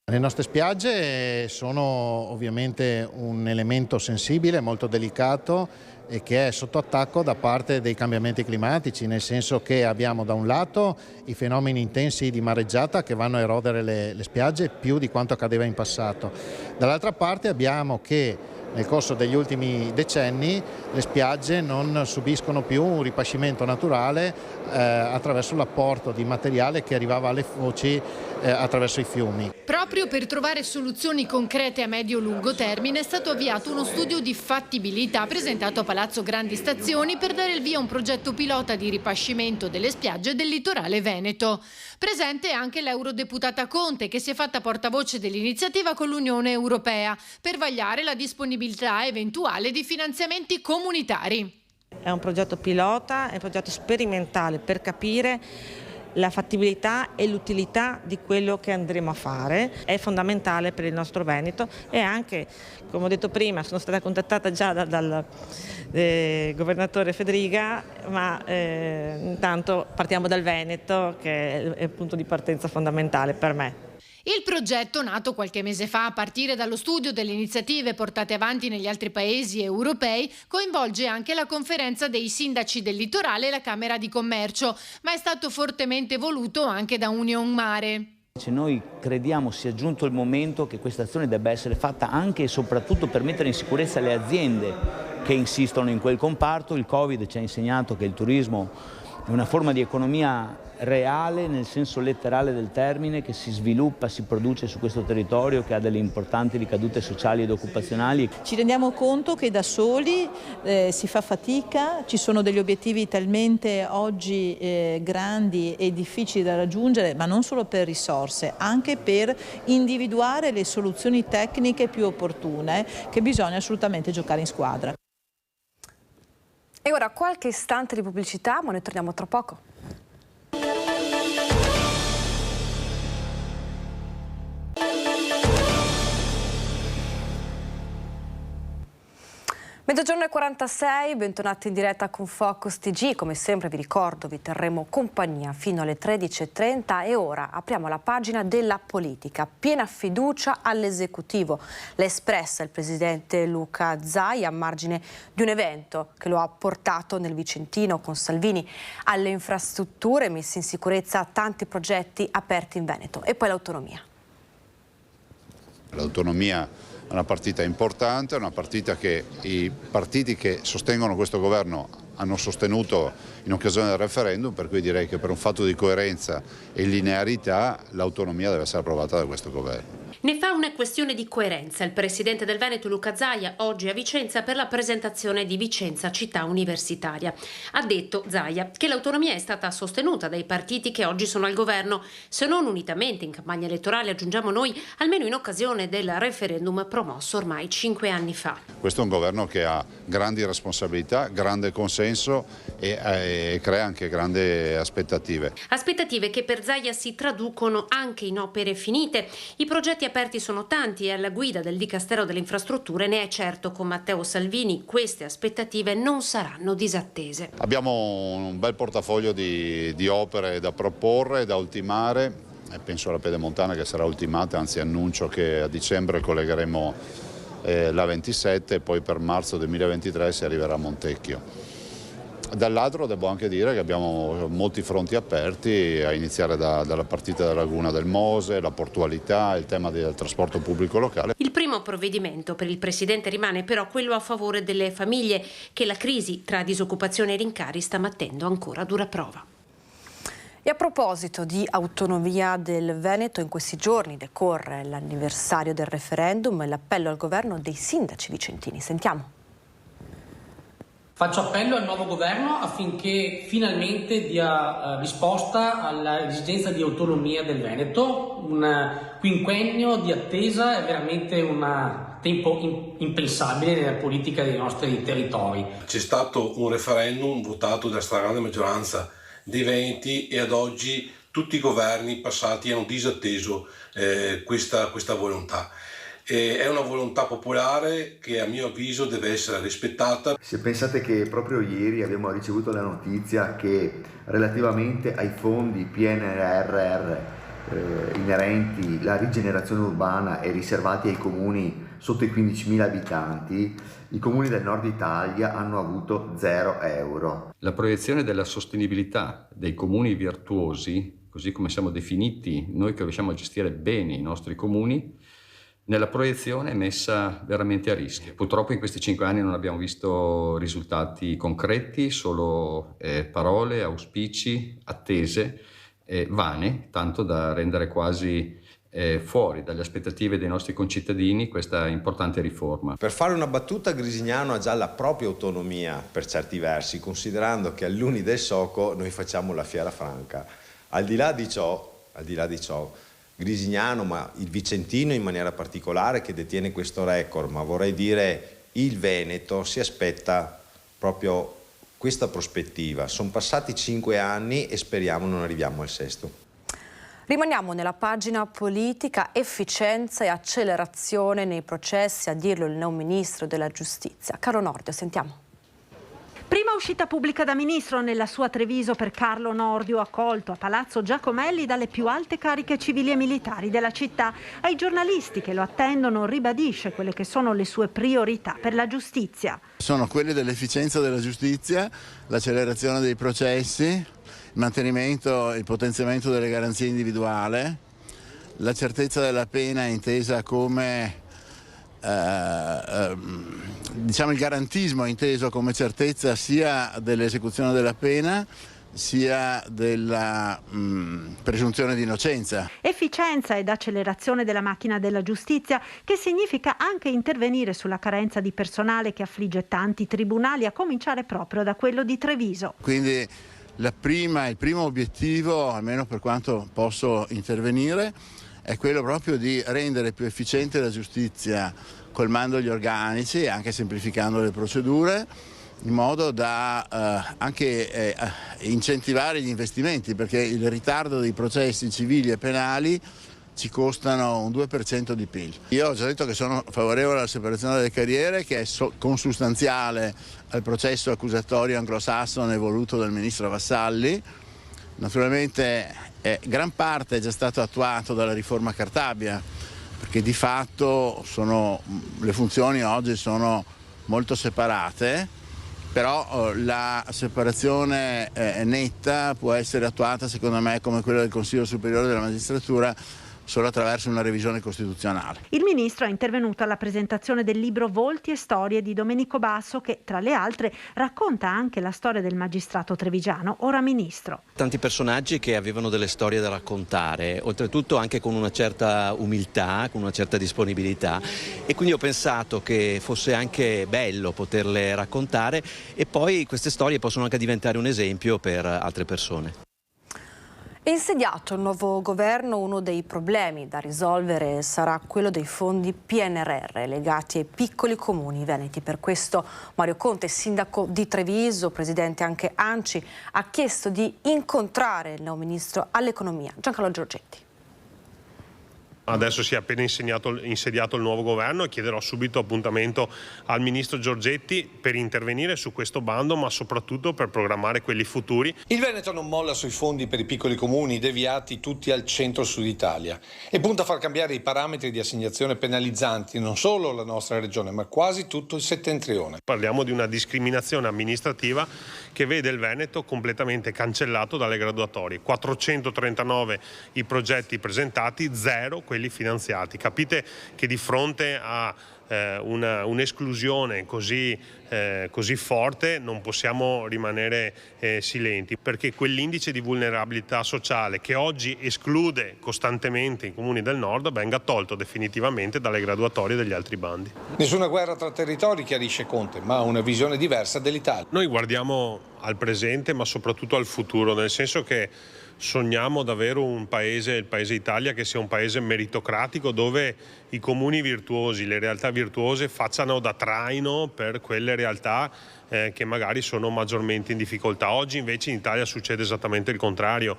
Le nostre spiagge sono ovviamente un elemento sensibile, molto delicato e che è sotto attacco da parte dei cambiamenti climatici, nel senso che abbiamo da un lato i fenomeni intensi di mareggiata che vanno a erodere le spiagge più di quanto accadeva in passato. Dall'altra parte abbiamo che nel corso degli ultimi decenni le spiagge non subiscono più un ripascimento naturale attraverso l'apporto di materiale che arrivava alle foci attraverso i fiumi. Proprio per trovare soluzioni concrete a medio-lungo termine è stato avviato uno studio di fattibilità presentato a Palazzo Grandi Stazioni per dare il via a un progetto pilota di ripascimento delle spiagge del litorale veneto. Presente anche l'eurodeputata Conte, che si è fatta portavoce dell'iniziativa con l'Unione Europea per vagliare la disponibilità eventuale di finanziamenti comunitari. È un progetto pilota, è un progetto sperimentale per capire la fattibilità e l'utilità di quello che andremo a fare. È fondamentale per il nostro Veneto e anche, come ho detto prima, sono stata contattata già dal governatore Fedriga, ma intanto partiamo dal Veneto, che è il punto di partenza fondamentale per me. Il progetto, nato qualche mese fa a partire dallo studio delle iniziative portate avanti negli altri paesi europei, coinvolge anche la conferenza dei sindaci del litorale e la Camera di Commercio, ma è stato fortemente voluto anche da Union Mare. Noi crediamo sia giunto il momento che questa azione debba essere fatta anche e soprattutto per mettere in sicurezza le aziende che insistono in quel comparto. Il Covid ci ha insegnato che il turismo È una forma di economia reale nel senso letterale del termine, che si sviluppa, si produce su questo territorio, che ha delle importanti ricadute sociali ed occupazionali. Ci rendiamo conto che da soli si fa fatica, ci sono degli obiettivi talmente oggi grandi e difficili da raggiungere, ma non solo per risorse, anche per individuare le soluzioni tecniche più opportune, che bisogna assolutamente giocare in squadra. E ora qualche istante di pubblicità, ma noi torniamo tra poco. Mezzogiorno e 46, bentornati in diretta con Focus TG. Come sempre vi ricordo, vi terremo compagnia fino alle 13:30 e ora apriamo la pagina della politica. Piena fiducia all'esecutivo. L'ha espressa il presidente Luca Zaia a margine di un evento che lo ha portato nel Vicentino con Salvini alle infrastrutture, messi in sicurezza tanti progetti aperti in Veneto. E poi l'autonomia. L'autonomia è una partita importante, è una partita che i partiti che sostengono questo governo hanno sostenuto in occasione del referendum, per cui direi che per un fatto di coerenza e linearità l'autonomia deve essere approvata da questo governo. Ne fa una questione di coerenza il presidente del Veneto Luca Zaia oggi a Vicenza per la presentazione di Vicenza città universitaria. Ha detto Zaia che l'autonomia è stata sostenuta dai partiti che oggi sono al governo, se non unitamente in campagna elettorale, aggiungiamo noi, almeno in occasione del referendum promosso ormai 5 anni fa. Questo è un governo che ha grandi responsabilità, grande consenso e crea anche grandi aspettative. Aspettative che per Zaia si traducono anche in opere finite. I progetti aperti sono tanti e alla guida del Dicastero delle Infrastrutture ne è certo con Matteo Salvini queste aspettative non saranno disattese. Abbiamo un bel portafoglio di opere da proporre, da ultimare. Penso alla Pedemontana che sarà ultimata, anzi annuncio che a dicembre collegheremo la 27 e poi per marzo 2023 si arriverà a Montecchio. Dall'altro devo anche dire che abbiamo molti fronti aperti, a iniziare dalla partita della Laguna del Mose, la portualità, il tema del trasporto pubblico locale. Il primo provvedimento per il Presidente rimane però quello a favore delle famiglie, che la crisi tra disoccupazione e rincari sta mettendo ancora a dura prova. E a proposito di autonomia del Veneto, in questi giorni decorre l'anniversario del referendum e l'appello al governo dei sindaci vicentini. Sentiamo. Faccio appello al nuovo governo affinché finalmente dia risposta all'esigenza di autonomia del Veneto. Un quinquennio di attesa è veramente un tempo impensabile nella politica dei nostri territori. C'è stato un referendum votato da stragrande maggioranza dei veneti e ad oggi tutti i governi passati hanno disatteso questa volontà. È una volontà popolare che a mio avviso deve essere rispettata. Se pensate che proprio ieri abbiamo ricevuto la notizia che relativamente ai fondi PNRR inerenti alla rigenerazione urbana e riservati ai comuni sotto i 15.000 abitanti, i comuni del nord Italia hanno avuto 0 euro. La proiezione della sostenibilità dei comuni virtuosi, così come siamo definiti noi che riusciamo a gestire bene i nostri comuni, nella proiezione è messa veramente a rischio. Purtroppo in questi 5 anni non abbiamo visto risultati concreti, solo parole, auspici, attese, vane, tanto da rendere quasi fuori dalle aspettative dei nostri concittadini questa importante riforma. Per fare una battuta, Grisignano ha già la propria autonomia per certi versi, considerando che all'Uni del Soco noi facciamo la fiera franca. Al di là di ciò, Grisignano, ma il Vicentino in maniera particolare che detiene questo record, ma vorrei dire il Veneto, si aspetta proprio questa prospettiva. Sono passati 5 anni e speriamo non arriviamo al 6º. Rimaniamo nella pagina politica, efficienza e accelerazione nei processi, a dirlo il neo ministro della giustizia. Carlo Nordio, sentiamo. Prima uscita pubblica da ministro nella sua Treviso per Carlo Nordio, accolto a Palazzo Giacomelli dalle più alte cariche civili e militari della città. Ai giornalisti che lo attendono ribadisce quelle che sono le sue priorità per la giustizia. Sono quelle dell'efficienza della giustizia, l'accelerazione dei processi, il mantenimento e il potenziamento delle garanzie individuali, la certezza della pena intesa come diciamo il garantismo inteso come certezza sia dell'esecuzione della pena sia della presunzione di innocenza. Efficienza ed accelerazione della macchina della giustizia, che significa anche intervenire sulla carenza di personale che affligge tanti tribunali, a cominciare proprio da quello di Treviso. Quindi il primo obiettivo, almeno per quanto posso intervenire, è quello proprio di rendere più efficiente la giustizia, colmando gli organici e anche semplificando le procedure, in modo da anche incentivare gli investimenti, perché il ritardo dei processi civili e penali ci costano un 2% di PIL. Io ho già detto che sono favorevole alla separazione delle carriere, che è consustanziale al processo accusatorio anglosassone voluto dal ministro Vassalli. Naturalmente gran parte è già stato attuato dalla riforma Cartabia, perché di fatto le funzioni oggi sono molto separate, però la separazione netta può essere attuata, secondo me, come quella del Consiglio Superiore della Magistratura, solo attraverso una revisione costituzionale. Il ministro è intervenuto alla presentazione del libro Volti e storie di Domenico Basso, che tra le altre racconta anche la storia del magistrato trevigiano, ora ministro. Tanti personaggi che avevano delle storie da raccontare, oltretutto anche con una certa umiltà, con una certa disponibilità, e quindi ho pensato che fosse anche bello poterle raccontare, e poi queste storie possono anche diventare un esempio per altre persone. Insediato il nuovo governo, uno dei problemi da risolvere sarà quello dei fondi PNRR legati ai piccoli comuni veneti. Per questo Mario Conte, sindaco di Treviso, presidente anche ANCI, ha chiesto di incontrare il nuovo ministro all'economia, Giancarlo Giorgetti. Adesso si è appena insediato il nuovo governo e chiederò subito appuntamento al ministro Giorgetti per intervenire su questo bando, ma soprattutto per programmare quelli futuri. Il Veneto non molla sui fondi per i piccoli comuni deviati tutti al centro-sud Italia e punta a far cambiare i parametri di assegnazione penalizzanti non solo la nostra regione, ma quasi tutto il settentrione. Parliamo di una discriminazione amministrativa che vede il Veneto completamente cancellato dalle graduatorie. 439 i progetti presentati, 0 quelli finanziati. Capite che di fronte a un'esclusione così forte non possiamo rimanere silenti, perché quell'indice di vulnerabilità sociale che oggi esclude costantemente i comuni del nord venga tolto definitivamente dalle graduatorie degli altri bandi. Nessuna guerra tra territori, chiarisce Conte, ma una visione diversa dell'Italia. Noi guardiamo al presente ma soprattutto al futuro, nel senso che sogniamo davvero un paese, il paese Italia, che sia un paese meritocratico, dove i comuni virtuosi, le realtà virtuose facciano da traino per quelle realtà che magari sono maggiormente in difficoltà. Oggi invece in Italia succede esattamente il contrario.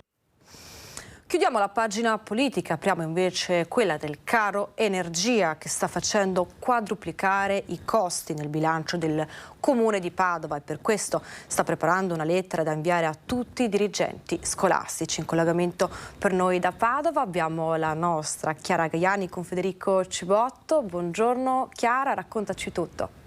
Chiudiamo la pagina politica, apriamo invece quella del caro energia, che sta facendo quadruplicare i costi nel bilancio del Comune di Padova, e per questo sta preparando una lettera da inviare a tutti i dirigenti scolastici. In collegamento per noi da Padova abbiamo la nostra Chiara Gaiani con Federico Cibotto. Buongiorno Chiara, raccontaci tutto.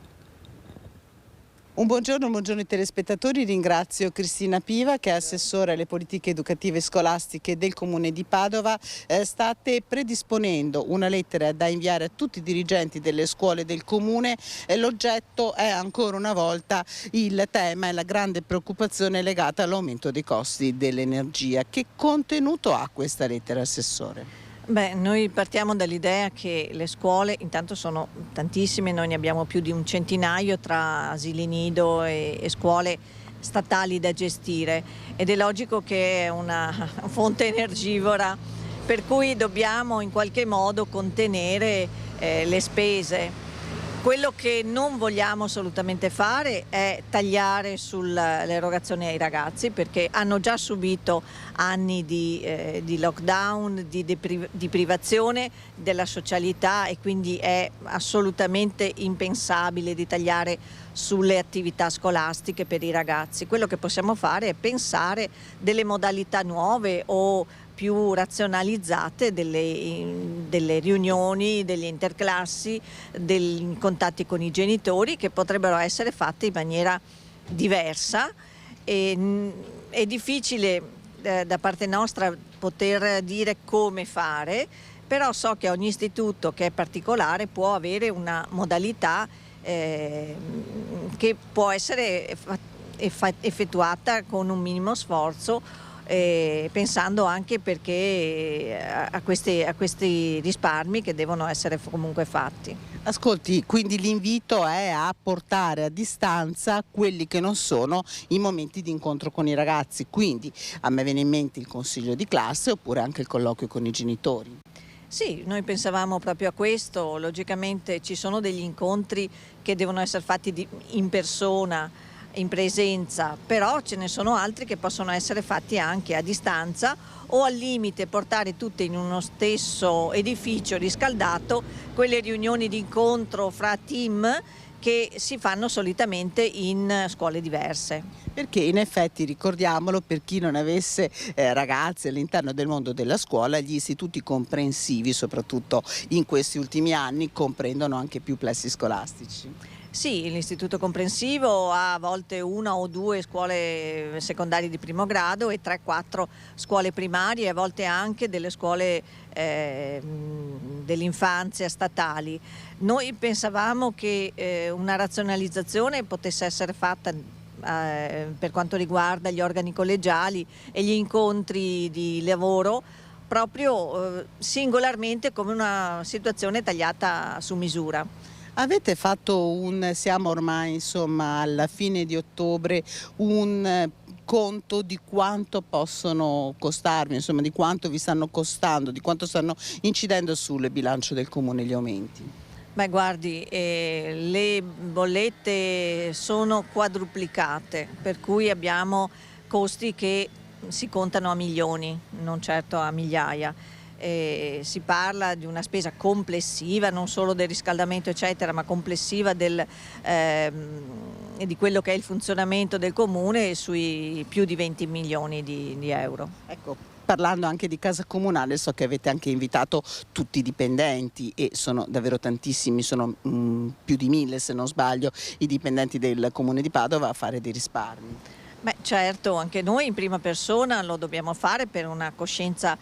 Un buongiorno ai telespettatori, ringrazio Cristina Piva, che è assessore alle politiche educative e scolastiche del Comune di Padova. State predisponendo una lettera da inviare a tutti i dirigenti delle scuole del Comune. L'oggetto è ancora una volta il tema e la grande preoccupazione legata all'aumento dei costi dell'energia. Che contenuto ha questa lettera, assessore? Beh, noi partiamo dall'idea che le scuole intanto sono tantissime, noi ne abbiamo più di un centinaio tra asili nido e scuole statali da gestire, ed è logico che è una fonte energivora, per cui dobbiamo in qualche modo contenere le spese. Quello che non vogliamo assolutamente fare è tagliare sull'erogazione ai ragazzi, perché hanno già subito anni di lockdown, di privazione della socialità, e quindi è assolutamente impensabile di tagliare sulle attività scolastiche per i ragazzi. Quello che possiamo fare è pensare delle modalità nuove o più razionalizzate delle riunioni, delle interclassi, dei contatti con i genitori, che potrebbero essere fatte in maniera diversa. È difficile da parte nostra poter dire come fare, però so che ogni istituto che è particolare può avere una modalità che può essere effettuata con un minimo sforzo, pensando anche perché a questi risparmi che devono essere comunque fatti. Ascolti, quindi l'invito è a portare a distanza quelli che non sono i momenti di incontro con i ragazzi, quindi a me viene in mente il consiglio di classe oppure anche il colloquio con i genitori. Sì, noi pensavamo proprio a questo, logicamente ci sono degli incontri che devono essere fatti in persona, in presenza, però ce ne sono altri che possono essere fatti anche a distanza o al limite portare tutte in uno stesso edificio riscaldato, quelle riunioni di incontro fra team che si fanno solitamente in scuole diverse. Perché in effetti, ricordiamolo, per chi non avesse ragazzi all'interno del mondo della scuola, gli istituti comprensivi, soprattutto in questi ultimi anni, comprendono anche più plessi scolastici. Sì, l'istituto comprensivo ha a volte 1 o 2 scuole secondarie di primo grado e 3-4 scuole primarie, a volte anche delle scuole dell'infanzia statali. Noi pensavamo che una razionalizzazione potesse essere fatta per quanto riguarda gli organi collegiali e gli incontri di lavoro proprio singolarmente come una situazione tagliata su misura. Avete fatto siamo ormai insomma alla fine di ottobre, un conto di quanto possono costarvi, insomma di quanto vi stanno costando, di quanto stanno incidendo sul bilancio del comune gli aumenti? Beh, guardi, le bollette sono quadruplicate, per cui abbiamo costi che si contano a milioni, non certo a migliaia. Si parla di una spesa complessiva, non solo del riscaldamento eccetera, ma complessiva di quello che è il funzionamento del comune sui più di 20 milioni di euro. Ecco, parlando anche di casa comunale, so che avete anche invitato tutti i dipendenti e sono davvero tantissimi, sono più di 1000 se non sbaglio, i dipendenti del comune di Padova a fare dei risparmi. Beh, certo, anche noi in prima persona lo dobbiamo fare per una coscienza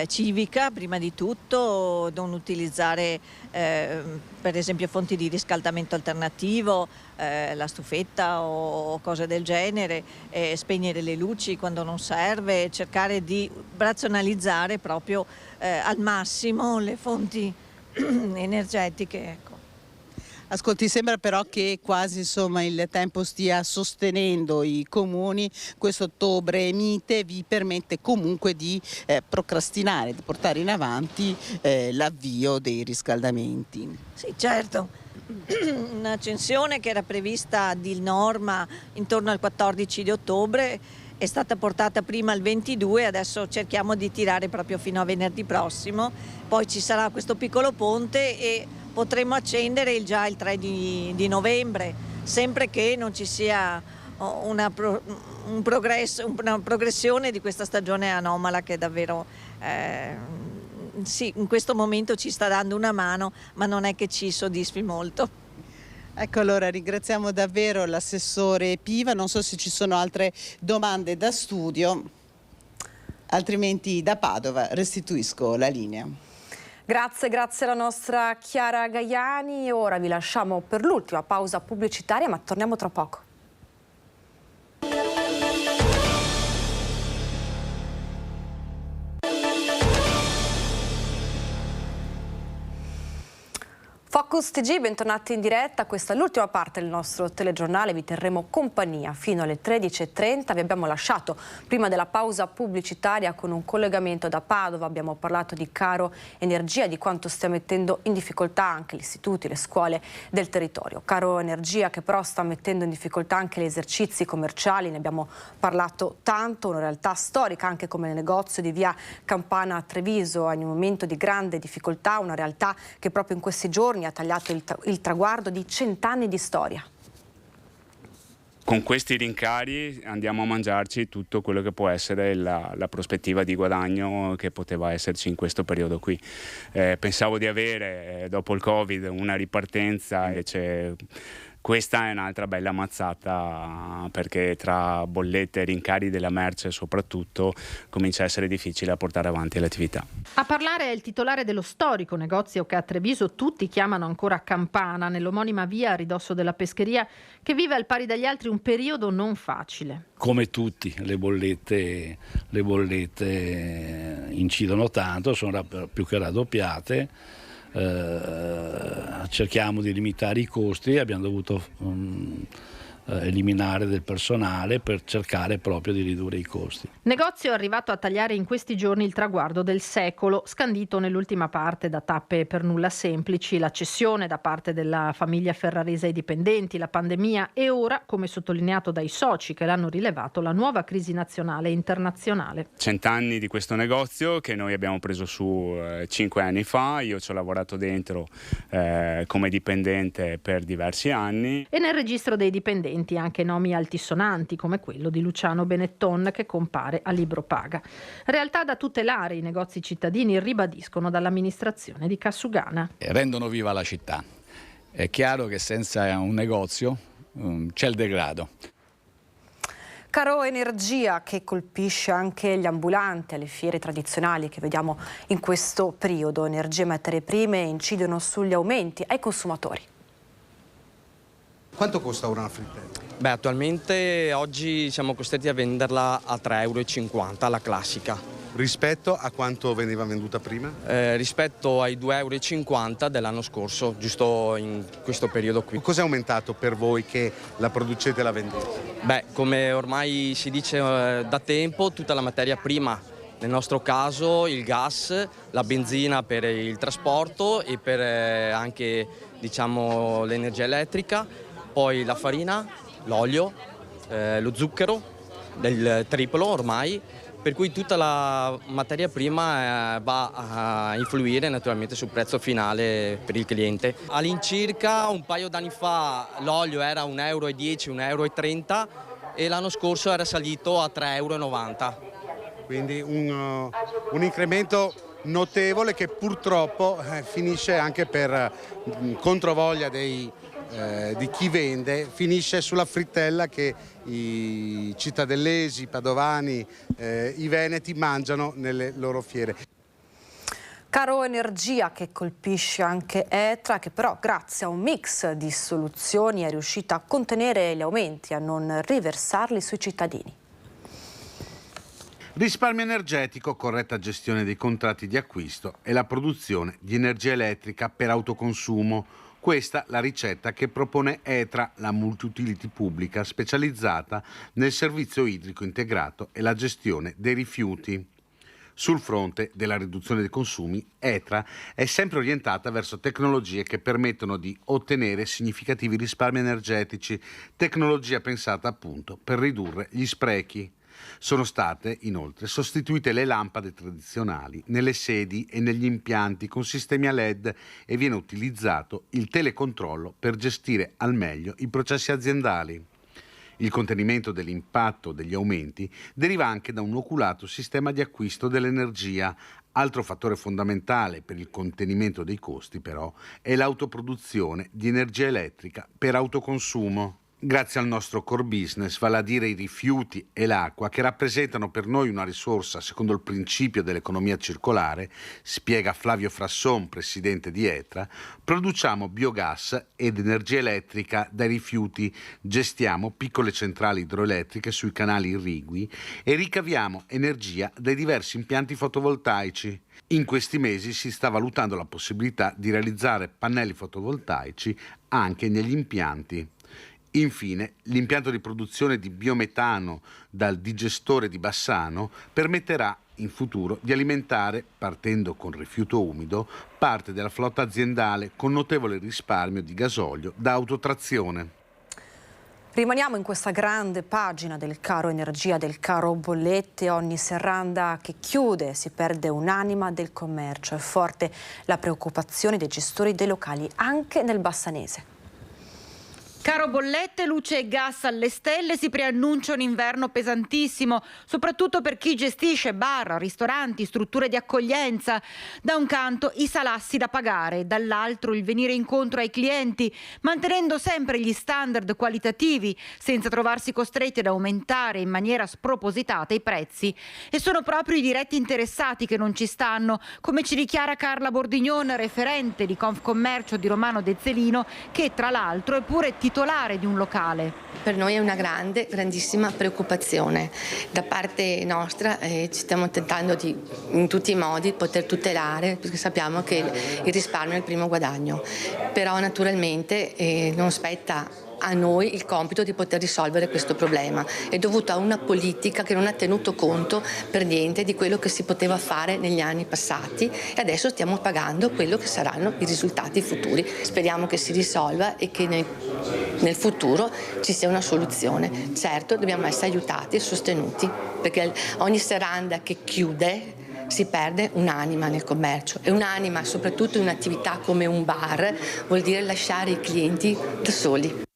civica, prima di tutto, non utilizzare per esempio fonti di riscaldamento alternativo, la stufetta o cose del genere, spegnere le luci quando non serve, cercare di razionalizzare proprio al massimo le fonti energetiche. Ecco. Ascolti, sembra però che quasi insomma il tempo stia sostenendo i comuni, questo ottobre mite vi permette comunque di procrastinare, di portare in avanti l'avvio dei riscaldamenti. Sì, certo, un'accensione che era prevista di norma intorno al 14 di ottobre è stata portata prima al 22, adesso cerchiamo di tirare proprio fino a venerdì prossimo, poi ci sarà questo piccolo ponte e potremo accendere già il 3 di novembre, sempre che non ci sia una progressione di questa stagione anomala che davvero sì, in questo momento ci sta dando una mano, ma non è che ci soddisfi molto. Ecco, allora ringraziamo davvero l'assessore Piva, non so se ci sono altre domande da studio, altrimenti da Padova restituisco la linea. Grazie alla nostra Chiara Gaiani. Ora vi lasciamo per l'ultima pausa pubblicitaria, ma torniamo tra poco. Focus TG, bentornati in diretta, questa è l'ultima parte del nostro telegiornale, vi terremo compagnia fino alle 13:30, vi abbiamo lasciato prima della pausa pubblicitaria con un collegamento da Padova, abbiamo parlato di caro energia, di quanto stia mettendo in difficoltà anche gli istituti, le scuole del territorio. Caro energia che però sta mettendo in difficoltà anche gli esercizi commerciali, ne abbiamo parlato tanto, una realtà storica anche come il negozio di via Campana a Treviso, in un momento di grande difficoltà, una realtà che proprio in questi giorni ha tagliato il traguardo di 100 anni di storia. Con questi rincari andiamo a mangiarci tutto quello che può essere la prospettiva di guadagno che poteva esserci in questo periodo qui. Pensavo di avere dopo il Covid una ripartenza e Questa è un'altra bella mazzata, perché tra bollette e rincari della merce soprattutto comincia a essere difficile a portare avanti l'attività. A parlare è il titolare dello storico negozio che a Treviso tutti chiamano ancora Campana, nell'omonima via a ridosso della pescheria, che vive al pari degli altri un periodo non facile. Come tutti, le bollette incidono tanto, sono più che raddoppiate. Cerchiamo di limitare i costi, abbiamo dovuto eliminare del personale per cercare proprio di ridurre i costi. Negozio arrivato a tagliare in questi giorni il traguardo del secolo, scandito nell'ultima parte da tappe per nulla semplici, la cessione da parte della famiglia ferrarese ai dipendenti, la pandemia e ora, come sottolineato dai soci che l'hanno rilevato, la nuova crisi nazionale e internazionale. 100 anni di questo negozio che noi abbiamo preso su 5 anni fa, io ci ho lavorato dentro come dipendente per diversi anni. E nel registro dei dipendenti anche nomi altisonanti come quello di Luciano Benetton che compare a libro paga. Realtà da tutelare, i negozi cittadini ribadiscono dall'amministrazione di Cassugana. Rendono viva la città. È chiaro che senza un negozio c'è il degrado. Caro energia che colpisce anche gli ambulanti alle fiere tradizionali che vediamo in questo periodo. Energia e materie prime incidono sugli aumenti ai consumatori. Quanto costa una frittella? Beh, attualmente oggi siamo costretti a venderla a 3,50 €, la classica. Rispetto a quanto veniva venduta prima? Rispetto ai 2,50 € dell'anno scorso, giusto in questo periodo qui. Cos'è aumentato per voi che la producete e la vendete? Beh, come ormai si dice da tempo, tutta la materia prima. Nel nostro caso il gas, la benzina per il trasporto e per anche diciamo l'energia elettrica. Poi la farina, l'olio, lo zucchero, del triplo ormai, per cui tutta la materia prima va a influire naturalmente sul prezzo finale per il cliente. All'incirca un paio d'anni fa l'olio era 1,10 €, 1,30 € e l'anno scorso era salito a 3,90 €. Quindi un incremento notevole che purtroppo finisce anche per controvoglia di chi vende, finisce sulla frittella che i cittadellesi, i padovani, i veneti mangiano nelle loro fiere. Caro energia che colpisce anche Etra, che però grazie a un mix di soluzioni è riuscita a contenere gli aumenti, a non riversarli sui cittadini. Risparmio energetico, corretta gestione dei contratti di acquisto e la produzione di energia elettrica per autoconsumo. Questa la ricetta che propone Etra, la multi-utility pubblica specializzata nel servizio idrico integrato e la gestione dei rifiuti. Sul fronte della riduzione dei consumi, Etra è sempre orientata verso tecnologie che permettono di ottenere significativi risparmi energetici, tecnologia pensata appunto per ridurre gli sprechi. Sono state inoltre sostituite le lampade tradizionali nelle sedi e negli impianti con sistemi a LED e viene utilizzato il telecontrollo per gestire al meglio i processi aziendali. Il contenimento dell'impatto degli aumenti deriva anche da un oculato sistema di acquisto dell'energia. Altro fattore fondamentale per il contenimento dei costi, però, è l'autoproduzione di energia elettrica per autoconsumo. Grazie al nostro core business, vale a dire i rifiuti e l'acqua, che rappresentano per noi una risorsa secondo il principio dell'economia circolare, spiega Flavio Frasson, presidente di Etra, produciamo biogas ed energia elettrica dai rifiuti, gestiamo piccole centrali idroelettriche sui canali irrigui e ricaviamo energia dai diversi impianti fotovoltaici. In questi mesi si sta valutando la possibilità di realizzare pannelli fotovoltaici anche negli impianti. Infine, l'impianto di produzione di biometano dal digestore di Bassano permetterà in futuro di alimentare, partendo con rifiuto umido, parte della flotta aziendale con notevole risparmio di gasolio da autotrazione. Rimaniamo in questa grande pagina del caro energia, del caro bollette. Ogni serranda che chiude si perde un'anima del commercio. È forte la preoccupazione dei gestori dei locali anche nel Bassanese. Caro bollette, luce e gas alle stelle, si preannuncia un inverno pesantissimo, soprattutto per chi gestisce bar, ristoranti, strutture di accoglienza. Da un canto i salassi da pagare, dall'altro il venire incontro ai clienti, mantenendo sempre gli standard qualitativi, senza trovarsi costretti ad aumentare in maniera spropositata i prezzi. E sono proprio i diretti interessati che non ci stanno, come ci dichiara Carla Bordignon, referente di Confcommercio di Romano Dezzelino, che tra l'altro è pure titolare di un locale. Per noi è una grandissima preoccupazione. Da parte nostra ci stiamo tentando in tutti i modi poter tutelare, perché sappiamo che il risparmio è il primo guadagno. Però naturalmente non spetta a noi il compito di poter risolvere questo problema. È dovuto a una politica che non ha tenuto conto per niente di quello che si poteva fare negli anni passati e adesso stiamo pagando quello che saranno i risultati futuri. Speriamo che si risolva e che nel futuro ci sia una soluzione. Certo, dobbiamo essere aiutati e sostenuti, perché ogni serranda che chiude si perde un'anima nel commercio e un'anima soprattutto in un'attività come un bar vuol dire lasciare i clienti da soli.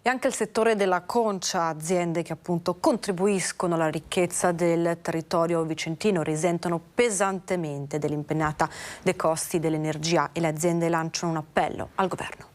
E anche il settore della concia, aziende che appunto contribuiscono alla ricchezza del territorio vicentino, risentono pesantemente dell'impennata dei costi dell'energia e le aziende lanciano un appello al governo.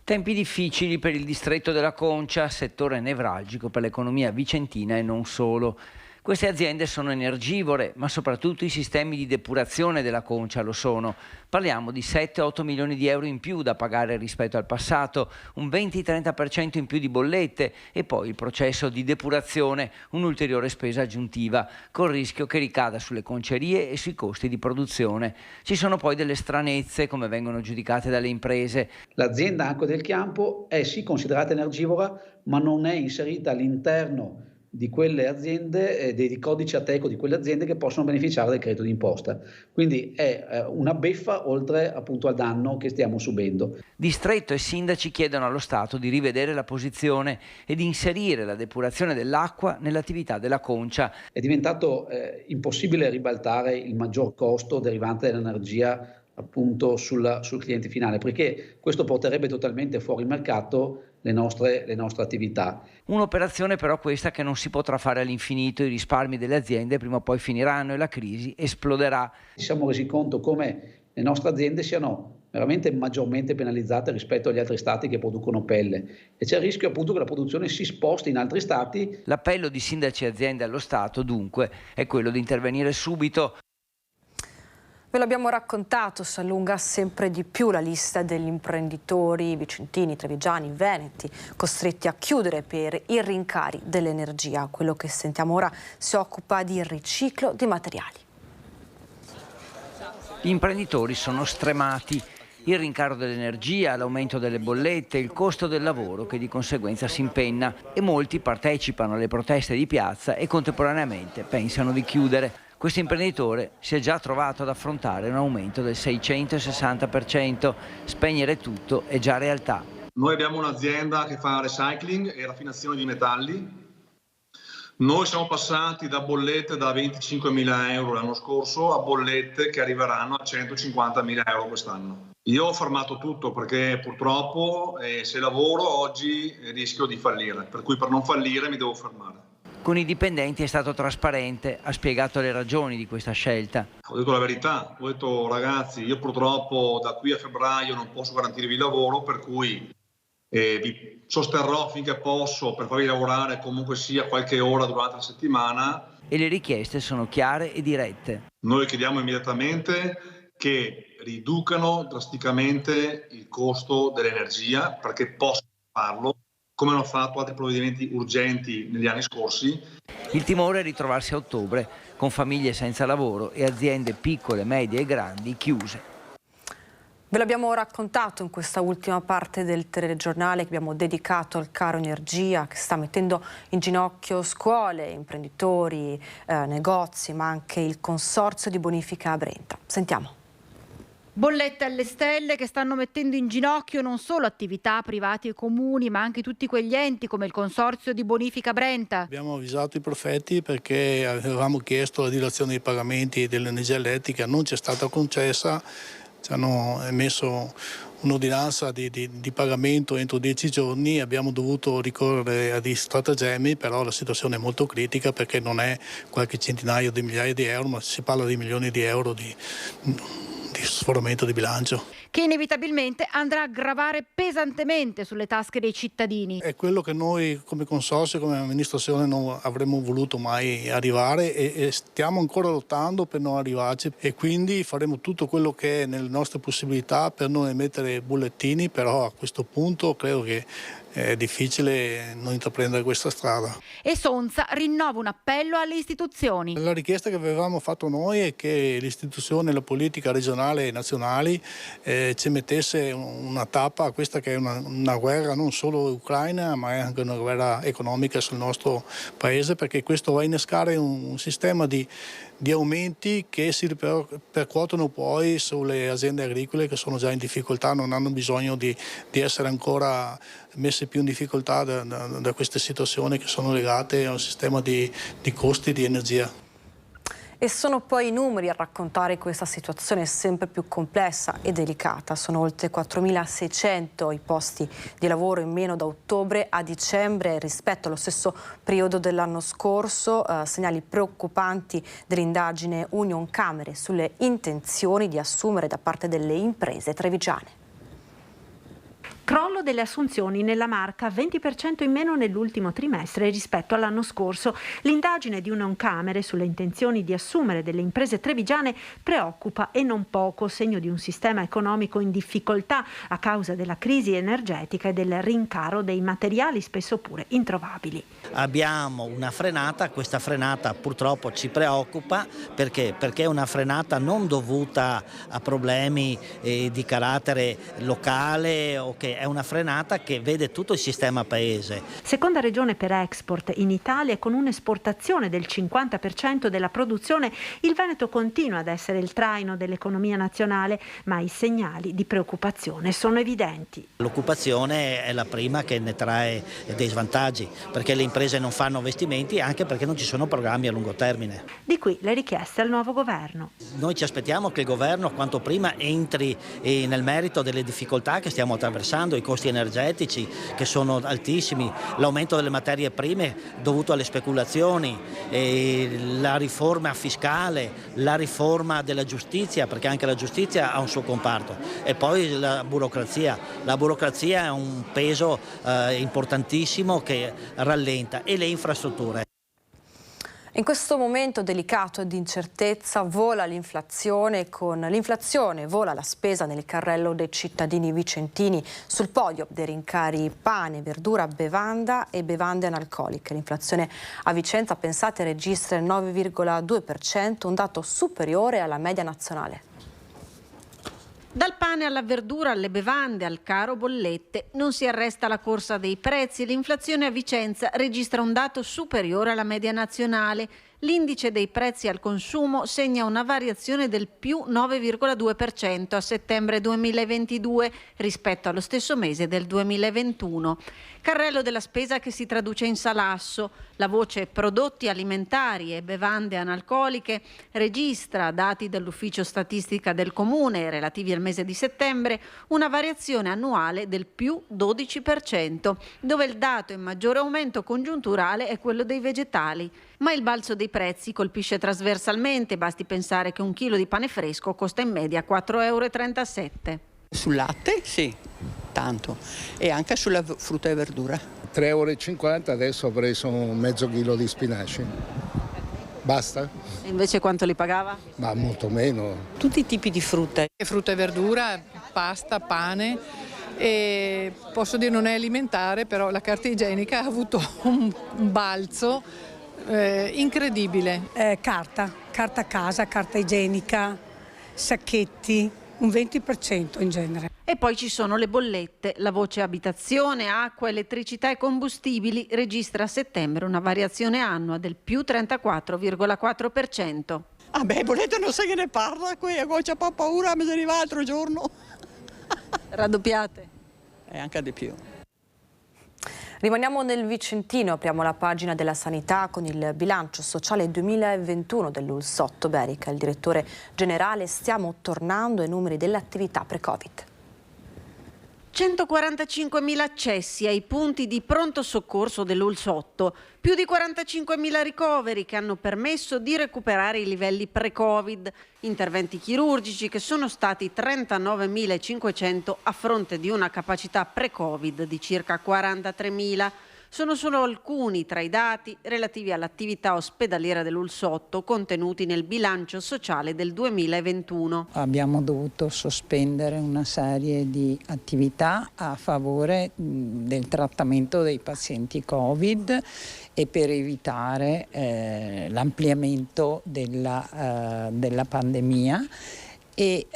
Tempi difficili per il distretto della concia, settore nevralgico per l'economia vicentina e non solo. Queste aziende sono energivore, ma soprattutto i sistemi di depurazione della concia lo sono. Parliamo di 7-8 milioni di euro in più da pagare rispetto al passato, un 20-30% in più di bollette e poi il processo di depurazione, un'ulteriore spesa aggiuntiva, col rischio che ricada sulle concerie e sui costi di produzione. Ci sono poi delle stranezze, come vengono giudicate dalle imprese. L'azienda Acque del Chiampo è sì considerata energivora, ma non è inserita all'interno di quelle aziende, dei codici Ateco di quelle aziende che possono beneficiare del credito d'imposta. Quindi è una beffa oltre appunto al danno che stiamo subendo. Distretto e sindaci chiedono allo Stato di rivedere la posizione e di inserire la depurazione dell'acqua nell'attività della concia. È diventato impossibile ribaltare il maggior costo derivante dall'energia appunto sul cliente finale, perché questo porterebbe totalmente fuori mercato le nostre attività. Un'operazione però questa che non si potrà fare all'infinito, i risparmi delle aziende prima o poi finiranno e la crisi esploderà. Ci siamo resi conto come le nostre aziende siano veramente maggiormente penalizzate rispetto agli altri stati che producono pelle e c'è il rischio appunto che la produzione si sposti in altri stati. L'appello di sindaci e aziende allo Stato dunque è quello di intervenire subito. Ve l'abbiamo raccontato, si allunga sempre di più la lista degli imprenditori vicentini, trevigiani, veneti, costretti a chiudere per i rincari dell'energia. Quello che sentiamo ora si occupa di riciclo di materiali. Gli imprenditori sono stremati. Il rincaro dell'energia, l'aumento delle bollette, il costo del lavoro che di conseguenza si impenna e molti partecipano alle proteste di piazza e contemporaneamente pensano di chiudere. Questo imprenditore si è già trovato ad affrontare un aumento del 660%. Spegnere tutto è già realtà. Noi abbiamo un'azienda che fa recycling e raffinazione di metalli. Noi siamo passati da bollette da 25.000 euro l'anno scorso a bollette che arriveranno a 150.000 euro quest'anno. Io ho fermato tutto perché purtroppo se lavoro oggi rischio di fallire, per cui per non fallire mi devo fermare. Con i dipendenti è stato trasparente, ha spiegato le ragioni di questa scelta. Ho detto la verità, ho detto ragazzi, io purtroppo da qui a febbraio non posso garantirvi il lavoro, per cui vi sosterrò finché posso per farvi lavorare comunque sia qualche ora durante la settimana. E le richieste sono chiare e dirette. Noi chiediamo immediatamente che riducano drasticamente il costo dell'energia perché possano farlo, come hanno fatto altri provvedimenti urgenti negli anni scorsi. Il timore è ritrovarsi a ottobre con famiglie senza lavoro e aziende piccole, medie e grandi chiuse. Ve l'abbiamo raccontato in questa ultima parte del telegiornale che abbiamo dedicato al caro energia che sta mettendo in ginocchio scuole, imprenditori, negozi, ma anche il consorzio di bonifica a Brenta. Sentiamo. Bollette alle stelle che stanno mettendo in ginocchio non solo attività privati e comuni, ma anche tutti quegli enti come il Consorzio di Bonifica Brenta. Abbiamo avvisato i prefetti perché avevamo chiesto la dilazione dei pagamenti dell'energia elettrica, non ci è stata concessa, ci hanno emesso un'ordinanza di pagamento entro 10 giorni, abbiamo dovuto ricorrere a dei stratagemmi, però la situazione è molto critica perché non è qualche centinaio di migliaia di euro, ma si parla di milioni di euro di sforamento di bilancio, che inevitabilmente andrà a gravare pesantemente sulle tasche dei cittadini. È quello che noi come consorzio, come amministrazione non avremmo voluto mai arrivare e stiamo ancora lottando per non arrivarci, e quindi faremo tutto quello che è nelle nostre possibilità per non emettere bollettini, però a questo punto credo che è difficile non intraprendere questa strada. E Sonza rinnova un appello alle istituzioni. La richiesta che avevamo fatto noi è che l'istituzione, la politica regionale e nazionali ci mettesse una tappa a questa che è una guerra non solo ucraina, ma è anche una guerra economica sul nostro paese, perché questo va a innescare un sistema di aumenti che si ripercuotono poi sulle aziende agricole che sono già in difficoltà, non hanno bisogno di essere ancora messe più in difficoltà da queste situazioni che sono legate al sistema di costi di energia. E sono poi i numeri a raccontare questa situazione sempre più complessa e delicata. Sono oltre 4.600 i posti di lavoro in meno da ottobre a dicembre rispetto allo stesso periodo dell'anno scorso. Segnali preoccupanti dell'indagine Unioncamere sulle intenzioni di assumere da parte delle imprese trevigiane. Crollo delle assunzioni nella Marca, 20% in meno nell'ultimo trimestre rispetto all'anno scorso. L'indagine di Unioncamere sulle intenzioni di assumere delle imprese trevigiane preoccupa e non poco, segno di un sistema economico in difficoltà a causa della crisi energetica e del rincaro dei materiali spesso pure introvabili. Abbiamo una frenata, questa frenata purtroppo ci preoccupa perché è una frenata non dovuta a problemi di carattere locale o che è una frenata che vede tutto il sistema paese. Seconda regione per export in Italia, con un'esportazione del 50% della produzione, il Veneto continua ad essere il traino dell'economia nazionale, ma i segnali di preoccupazione sono evidenti. L'occupazione è la prima che ne trae dei svantaggi, perché le imprese non fanno investimenti, anche perché non ci sono programmi a lungo termine. Di qui le richieste al nuovo governo. Noi ci aspettiamo che il governo quanto prima entri nel merito delle difficoltà che stiamo attraversando, i costi energetici che sono altissimi, l'aumento delle materie prime dovuto alle speculazioni, la riforma fiscale, la riforma della giustizia, perché anche la giustizia ha un suo comparto, e poi la burocrazia. La burocrazia è un peso importantissimo che rallenta, e le infrastrutture. In questo momento delicato e di incertezza vola l'inflazione, con l'inflazione vola la spesa nel carrello dei cittadini vicentini, sul podio dei rincari pane, verdura, bevanda e bevande analcoliche. L'inflazione a Vicenza, pensate, registra il 9,2%, un dato superiore alla media nazionale. Dal pane alla verdura, alle bevande, al caro bollette, non si arresta la corsa dei prezzi e l'inflazione a Vicenza registra un dato superiore alla media nazionale. L'indice dei prezzi al consumo segna una variazione del più 9,2% a settembre 2022 rispetto allo stesso mese del 2021. Carrello della spesa che si traduce in salasso. La voce prodotti alimentari e bevande analcoliche registra, dati dall'Ufficio Statistica del Comune relativi al mese di settembre, una variazione annuale del più 12%, dove il dato in maggiore aumento congiunturale è quello dei vegetali. Ma il balzo dei prezzi colpisce trasversalmente, basti pensare che un chilo di pane fresco costa in media 4,37 €. Sul latte sì, tanto, e anche sulla frutta e verdura. 3,50 € adesso ho preso mezzo chilo di spinaci. Basta? E invece quanto li pagava? Ma molto meno. Tutti i tipi di frutta. Frutta e verdura, pasta, pane. E posso dire non è alimentare, però la carta igienica ha avuto un balzo incredibile. Carta casa, carta igienica, sacchetti, un 20% in genere. E poi ci sono le bollette. La voce abitazione, acqua, elettricità e combustibili registra a settembre una variazione annua del più 34,4%. Ah beh, bollette non se ne parla, qui c'è un po' paura, mi arriva l'altro giorno. Raddoppiate? E anche di più. Rimaniamo nel Vicentino, apriamo la pagina della sanità con il bilancio sociale 2021 dell'ULSS Berica. Il direttore generale: stiamo tornando ai numeri dell'attività pre-Covid. 145.000 accessi ai punti di pronto soccorso dell'ULSS 8, più di 45.000 ricoveri che hanno permesso di recuperare i livelli pre-Covid, interventi chirurgici che sono stati 39.500 a fronte di una capacità pre-Covid di circa 43.000. Sono solo alcuni tra i dati relativi all'attività ospedaliera dell'ULSS 8 contenuti nel bilancio sociale del 2021. Abbiamo dovuto sospendere una serie di attività a favore del trattamento dei pazienti Covid e per evitare l'ampliamento della pandemia. E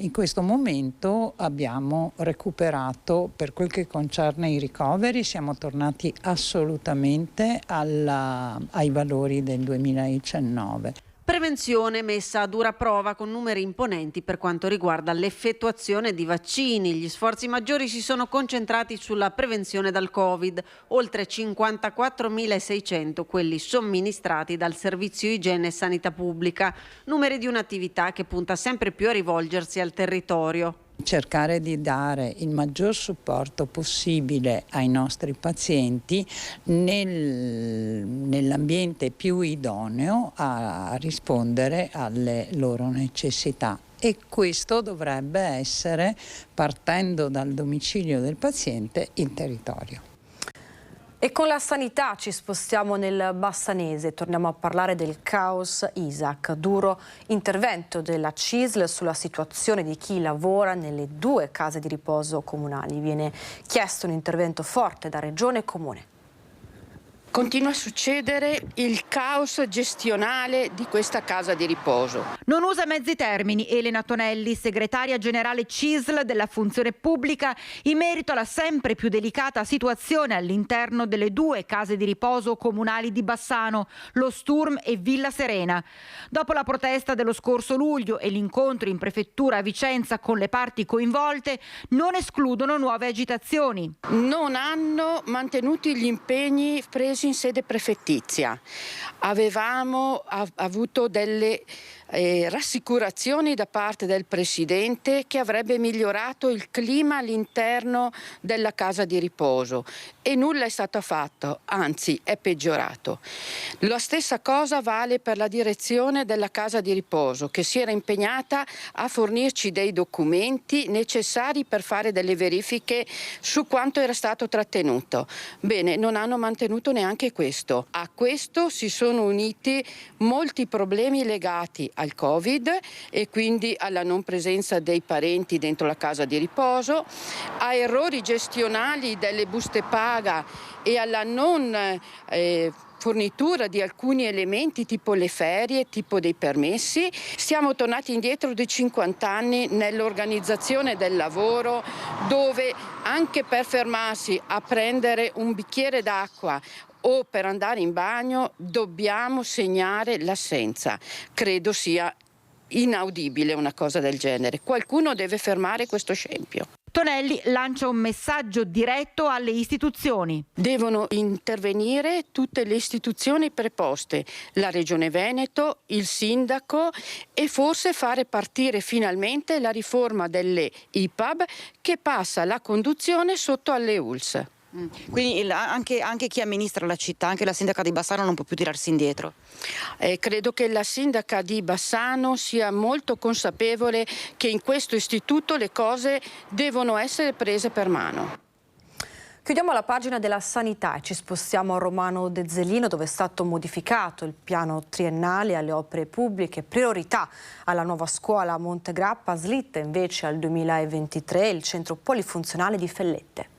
in questo momento abbiamo recuperato, per quel che concerne i ricoveri, siamo tornati assolutamente ai valori del 2019. Prevenzione messa a dura prova con numeri imponenti per quanto riguarda l'effettuazione di vaccini. Gli sforzi maggiori si sono concentrati sulla prevenzione dal Covid, oltre 54.600 quelli somministrati dal Servizio Igiene e Sanità Pubblica, numeri di un'attività che punta sempre più a rivolgersi al territorio. Cercare di dare il maggior supporto possibile ai nostri pazienti nell'ambiente più idoneo a rispondere alle loro necessità. E questo dovrebbe essere, partendo dal domicilio del paziente, il territorio. E con la sanità ci spostiamo nel Bassanese, torniamo a parlare del caos Isac, duro intervento della CISL sulla situazione di chi lavora nelle 2 case di riposo comunali. Viene chiesto un intervento forte da Regione e Comune. Continua a succedere il caos gestionale di questa casa di riposo. Non usa mezzi termini Elena Tonelli, segretaria generale CISL della funzione pubblica, in merito alla sempre più delicata situazione all'interno delle 2 case di riposo comunali di Bassano, lo Sturm e Villa Serena. Dopo la protesta dello scorso luglio e l'incontro in prefettura a Vicenza con le parti coinvolte, non escludono nuove agitazioni. Non hanno mantenuto gli impegni presi in sede prefettizia. Avevamo avuto delle rassicurazioni da parte del Presidente che avrebbe migliorato il clima all'interno della casa di riposo e nulla è stato fatto, anzi è peggiorato. La stessa cosa vale per la direzione della casa di riposo, che si era impegnata a fornirci dei documenti necessari per fare delle verifiche su quanto era stato trattenuto. Bene, non hanno mantenuto neanche questo. A questo si sono uniti molti problemi legati al Covid e quindi alla non presenza dei parenti dentro la casa di riposo, a errori gestionali delle buste paga e alla non fornitura di alcuni elementi tipo le ferie, tipo dei permessi. Siamo tornati indietro di 50 anni nell'organizzazione del lavoro, dove anche per fermarsi a prendere un bicchiere d'acqua o per andare in bagno dobbiamo segnare l'assenza. Credo sia inaudibile una cosa del genere. Qualcuno deve fermare questo scempio. Tonelli lancia un messaggio diretto alle istituzioni. Devono intervenire tutte le istituzioni preposte, la Regione Veneto, il Sindaco e forse fare partire finalmente la riforma delle IPAB che passa la conduzione sotto alle ULSS. Quindi anche chi amministra la città, anche la sindaca di Bassano non può più tirarsi indietro? Credo che la sindaca di Bassano sia molto consapevole che in questo istituto le cose devono essere prese per mano. Chiudiamo la pagina della sanità e ci spostiamo a Romano Dezzelino, dove è stato modificato il piano triennale alle opere pubbliche, priorità alla nuova scuola a Montegrappa, slitta invece al 2023 il centro polifunzionale di Fellette.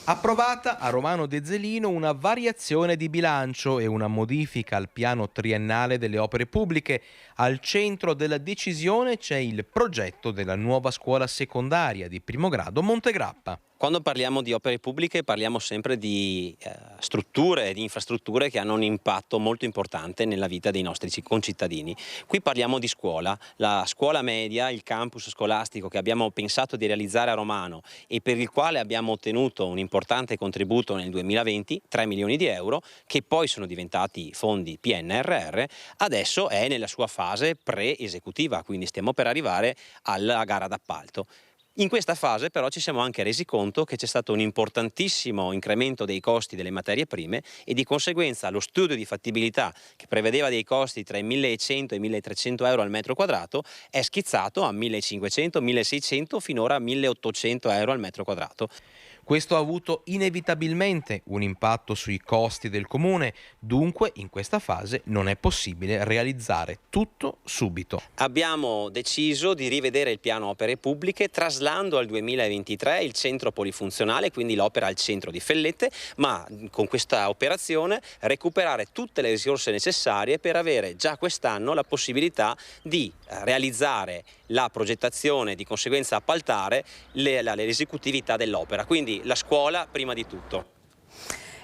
Approvata a Romano Dezzelino una variazione di bilancio e una modifica al piano triennale delle opere pubbliche. Al centro della decisione c'è il progetto della nuova scuola secondaria di primo grado Montegrappa. Quando parliamo di opere pubbliche parliamo sempre di strutture e di infrastrutture che hanno un impatto molto importante nella vita dei nostri concittadini. Qui parliamo di scuola, la scuola media, il campus scolastico che abbiamo pensato di realizzare a Romano e per il quale abbiamo ottenuto un importante contributo nel 2020, 3 milioni di euro, che poi sono diventati fondi PNRR, adesso è nella sua fase pre-esecutiva, quindi stiamo per arrivare alla gara d'appalto. In questa fase però ci siamo anche resi conto che c'è stato un importantissimo incremento dei costi delle materie prime e di conseguenza lo studio di fattibilità, che prevedeva dei costi tra i 1.100 e i 1.300 euro al metro quadrato, è schizzato a 1.500, 1.600, finora a 1.800 euro al metro quadrato. Questo ha avuto inevitabilmente un impatto sui costi del comune, dunque in questa fase non è possibile realizzare tutto subito. Abbiamo deciso di rivedere il piano opere pubbliche traslando al 2023 il centro polifunzionale, quindi l'opera al centro di Fellette, ma con questa operazione recuperare tutte le risorse necessarie per avere già quest'anno la possibilità di realizzare la progettazione, di conseguenza appaltare l'esecutività dell'opera, quindi la scuola prima di tutto.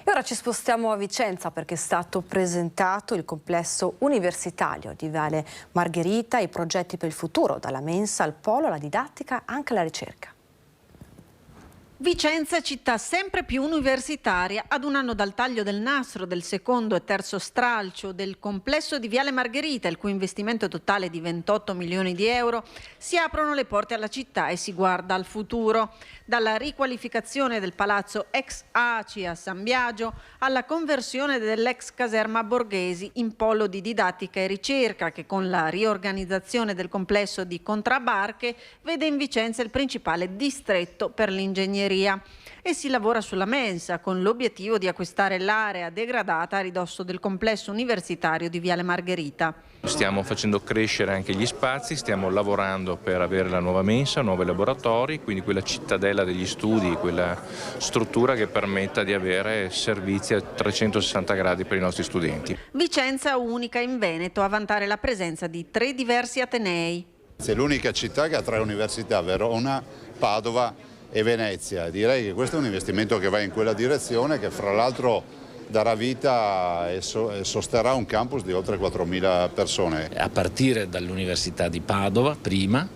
E ora ci spostiamo a Vicenza perché è stato presentato il complesso universitario di Viale Margherita, i progetti per il futuro, dalla mensa al polo, alla didattica, anche alla ricerca. Vicenza, città sempre più universitaria, ad un anno dal taglio del nastro del secondo e terzo stralcio del complesso di Viale Margherita, il cui investimento totale è di 28 milioni di euro, si aprono le porte alla città e si guarda al futuro. Dalla riqualificazione del palazzo ex ACI a San Biagio alla conversione dell'ex caserma Borghesi in polo di didattica e ricerca, che con la riorganizzazione del complesso di Contrabarche vede in Vicenza il principale distretto per l'ingegneria. E si lavora sulla mensa con l'obiettivo di acquistare l'area degradata a ridosso del complesso universitario di Viale Margherita. Stiamo facendo crescere anche gli spazi, stiamo lavorando per avere la nuova mensa, nuovi laboratori, quindi quella cittadella degli studi, quella struttura che permetta di avere servizi a 360 gradi per i nostri studenti. Vicenza unica in Veneto a vantare la presenza di 3 diversi atenei. È l'unica città che ha 3 università, Verona, Padova e Venezia. Direi che questo è un investimento che va in quella direzione, che fra l'altro darà vita e sosterrà un campus di oltre 4.000 persone. A partire dall'Università di Padova prima,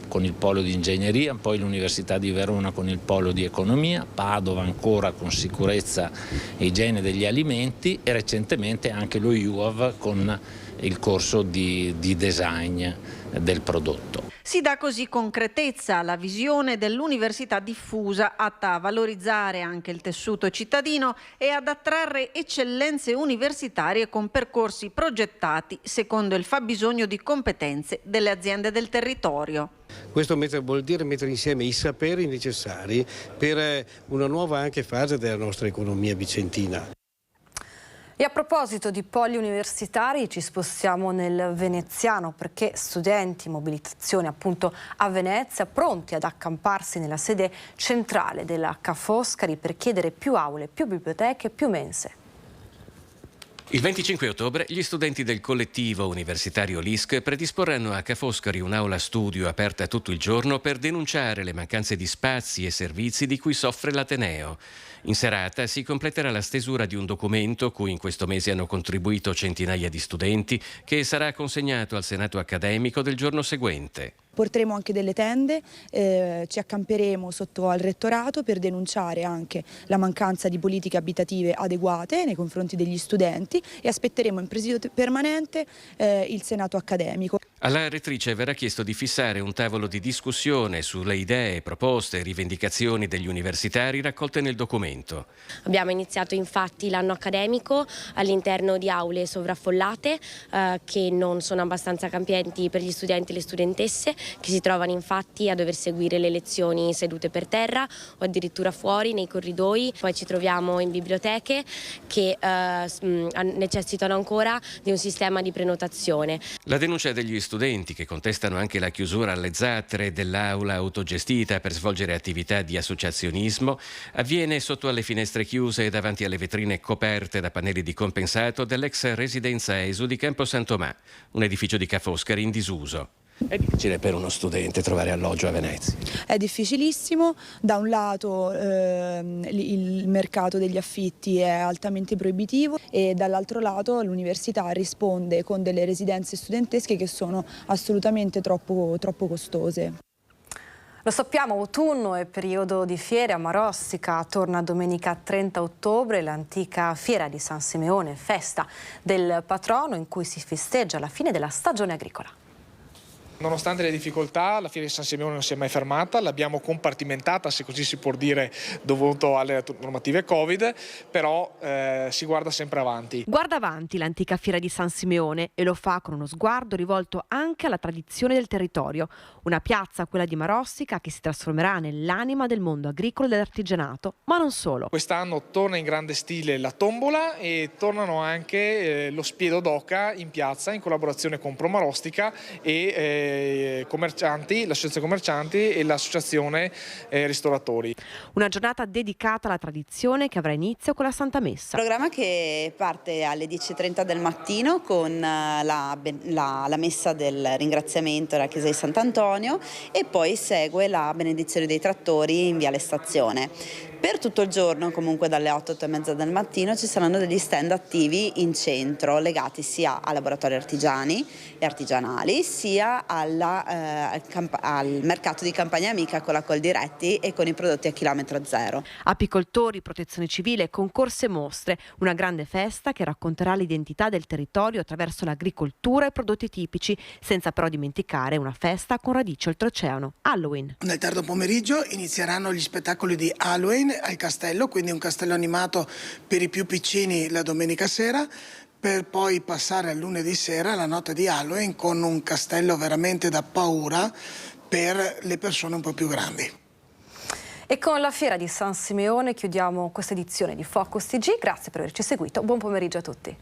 con il polo di ingegneria, poi l'Università di Verona con il polo di economia, Padova ancora con sicurezza e igiene degli alimenti e recentemente anche lo UAV con il corso di design del prodotto. Si dà così concretezza alla visione dell'università diffusa, atta a valorizzare anche il tessuto cittadino e ad attrarre eccellenze universitarie con percorsi progettati secondo il fabbisogno di competenze delle aziende del territorio. Questo vuol dire mettere insieme i saperi necessari per una nuova anche fase della nostra economia vicentina. E a proposito di poli universitari ci spostiamo nel veneziano perché studenti in mobilitazione appunto a Venezia pronti ad accamparsi nella sede centrale della Ca' Foscari per chiedere più aule, più biblioteche, più mense. Il 25 ottobre gli studenti del collettivo universitario LISC predisporranno a Ca' Foscari un'aula studio aperta tutto il giorno per denunciare le mancanze di spazi e servizi di cui soffre l'Ateneo. In serata si completerà la stesura di un documento cui in questo mese hanno contribuito centinaia di studenti, che sarà consegnato al Senato accademico del giorno seguente. Porteremo anche delle tende, ci accamperemo sotto al rettorato per denunciare anche la mancanza di politiche abitative adeguate nei confronti degli studenti e aspetteremo in presidio permanente il Senato accademico. Alla rettrice verrà chiesto di fissare un tavolo di discussione sulle idee, proposte e rivendicazioni degli universitari raccolte nel documento. Abbiamo iniziato infatti l'anno accademico all'interno di aule sovraffollate che non sono abbastanza capienti per gli studenti e le studentesse, che si trovano infatti a dover seguire le lezioni sedute per terra o addirittura fuori nei corridoi. Poi ci troviamo in biblioteche che necessitano ancora di un sistema di prenotazione. La denuncia degli studenti, che contestano anche la chiusura alle zattere dell'aula autogestita per svolgere attività di associazionismo, avviene sotto alle finestre chiuse e davanti alle vetrine coperte da pannelli di compensato dell'ex residenza ESU di Campo San Tomà, un edificio di Ca' Foscari in disuso. È difficile per uno studente trovare alloggio a Venezia? È difficilissimo, da un lato il mercato degli affitti è altamente proibitivo e dall'altro lato l'università risponde con delle residenze studentesche che sono assolutamente troppo costose. Lo sappiamo, autunno è periodo di fiere a Marostica, torna domenica 30 ottobre l'antica fiera di San Simeone, festa del patrono in cui si festeggia la fine della stagione agricola. Nonostante le difficoltà, la Fiera di San Simeone non si è mai fermata, l'abbiamo compartimentata, se così si può dire, dovuto alle normative Covid, però si guarda sempre avanti. Guarda avanti l'antica Fiera di San Simeone e lo fa con uno sguardo rivolto anche alla tradizione del territorio. Una piazza, quella di Marossica, che si trasformerà nell'anima del mondo agricolo e dell'artigianato, ma non solo. Quest'anno torna in grande stile la tombola e tornano anche lo spiedo d'oca in piazza in collaborazione con Pro Marostica e commercianti, l'associazione commercianti e l'associazione ristoratori. Una giornata dedicata alla tradizione che avrà inizio con la Santa Messa. Programma che parte alle 10:30 del mattino con la messa del ringraziamento alla chiesa di Sant'Antonio e poi segue la benedizione dei trattori in Viale Stazione. Per tutto il giorno, comunque dalle 8:30 del mattino, ci saranno degli stand attivi in centro legati sia a laboratori artigiani e artigianali sia al mercato di Campagna Amica con la Coldiretti e con i prodotti a chilometro zero. Apicoltori, protezione civile, concorsi e mostre, una grande festa che racconterà l'identità del territorio attraverso l'agricoltura e prodotti tipici, senza però dimenticare una festa con radici oltreoceano, Halloween. Nel tardo pomeriggio inizieranno gli spettacoli di Halloween al castello, quindi un castello animato per i più piccini la domenica sera, per poi passare al lunedì sera, la notte di Halloween, con un castello veramente da paura per le persone un po' più grandi. E con la Fiera di San Simeone chiudiamo questa edizione di Focus TG. Grazie per averci seguito, buon pomeriggio a tutti.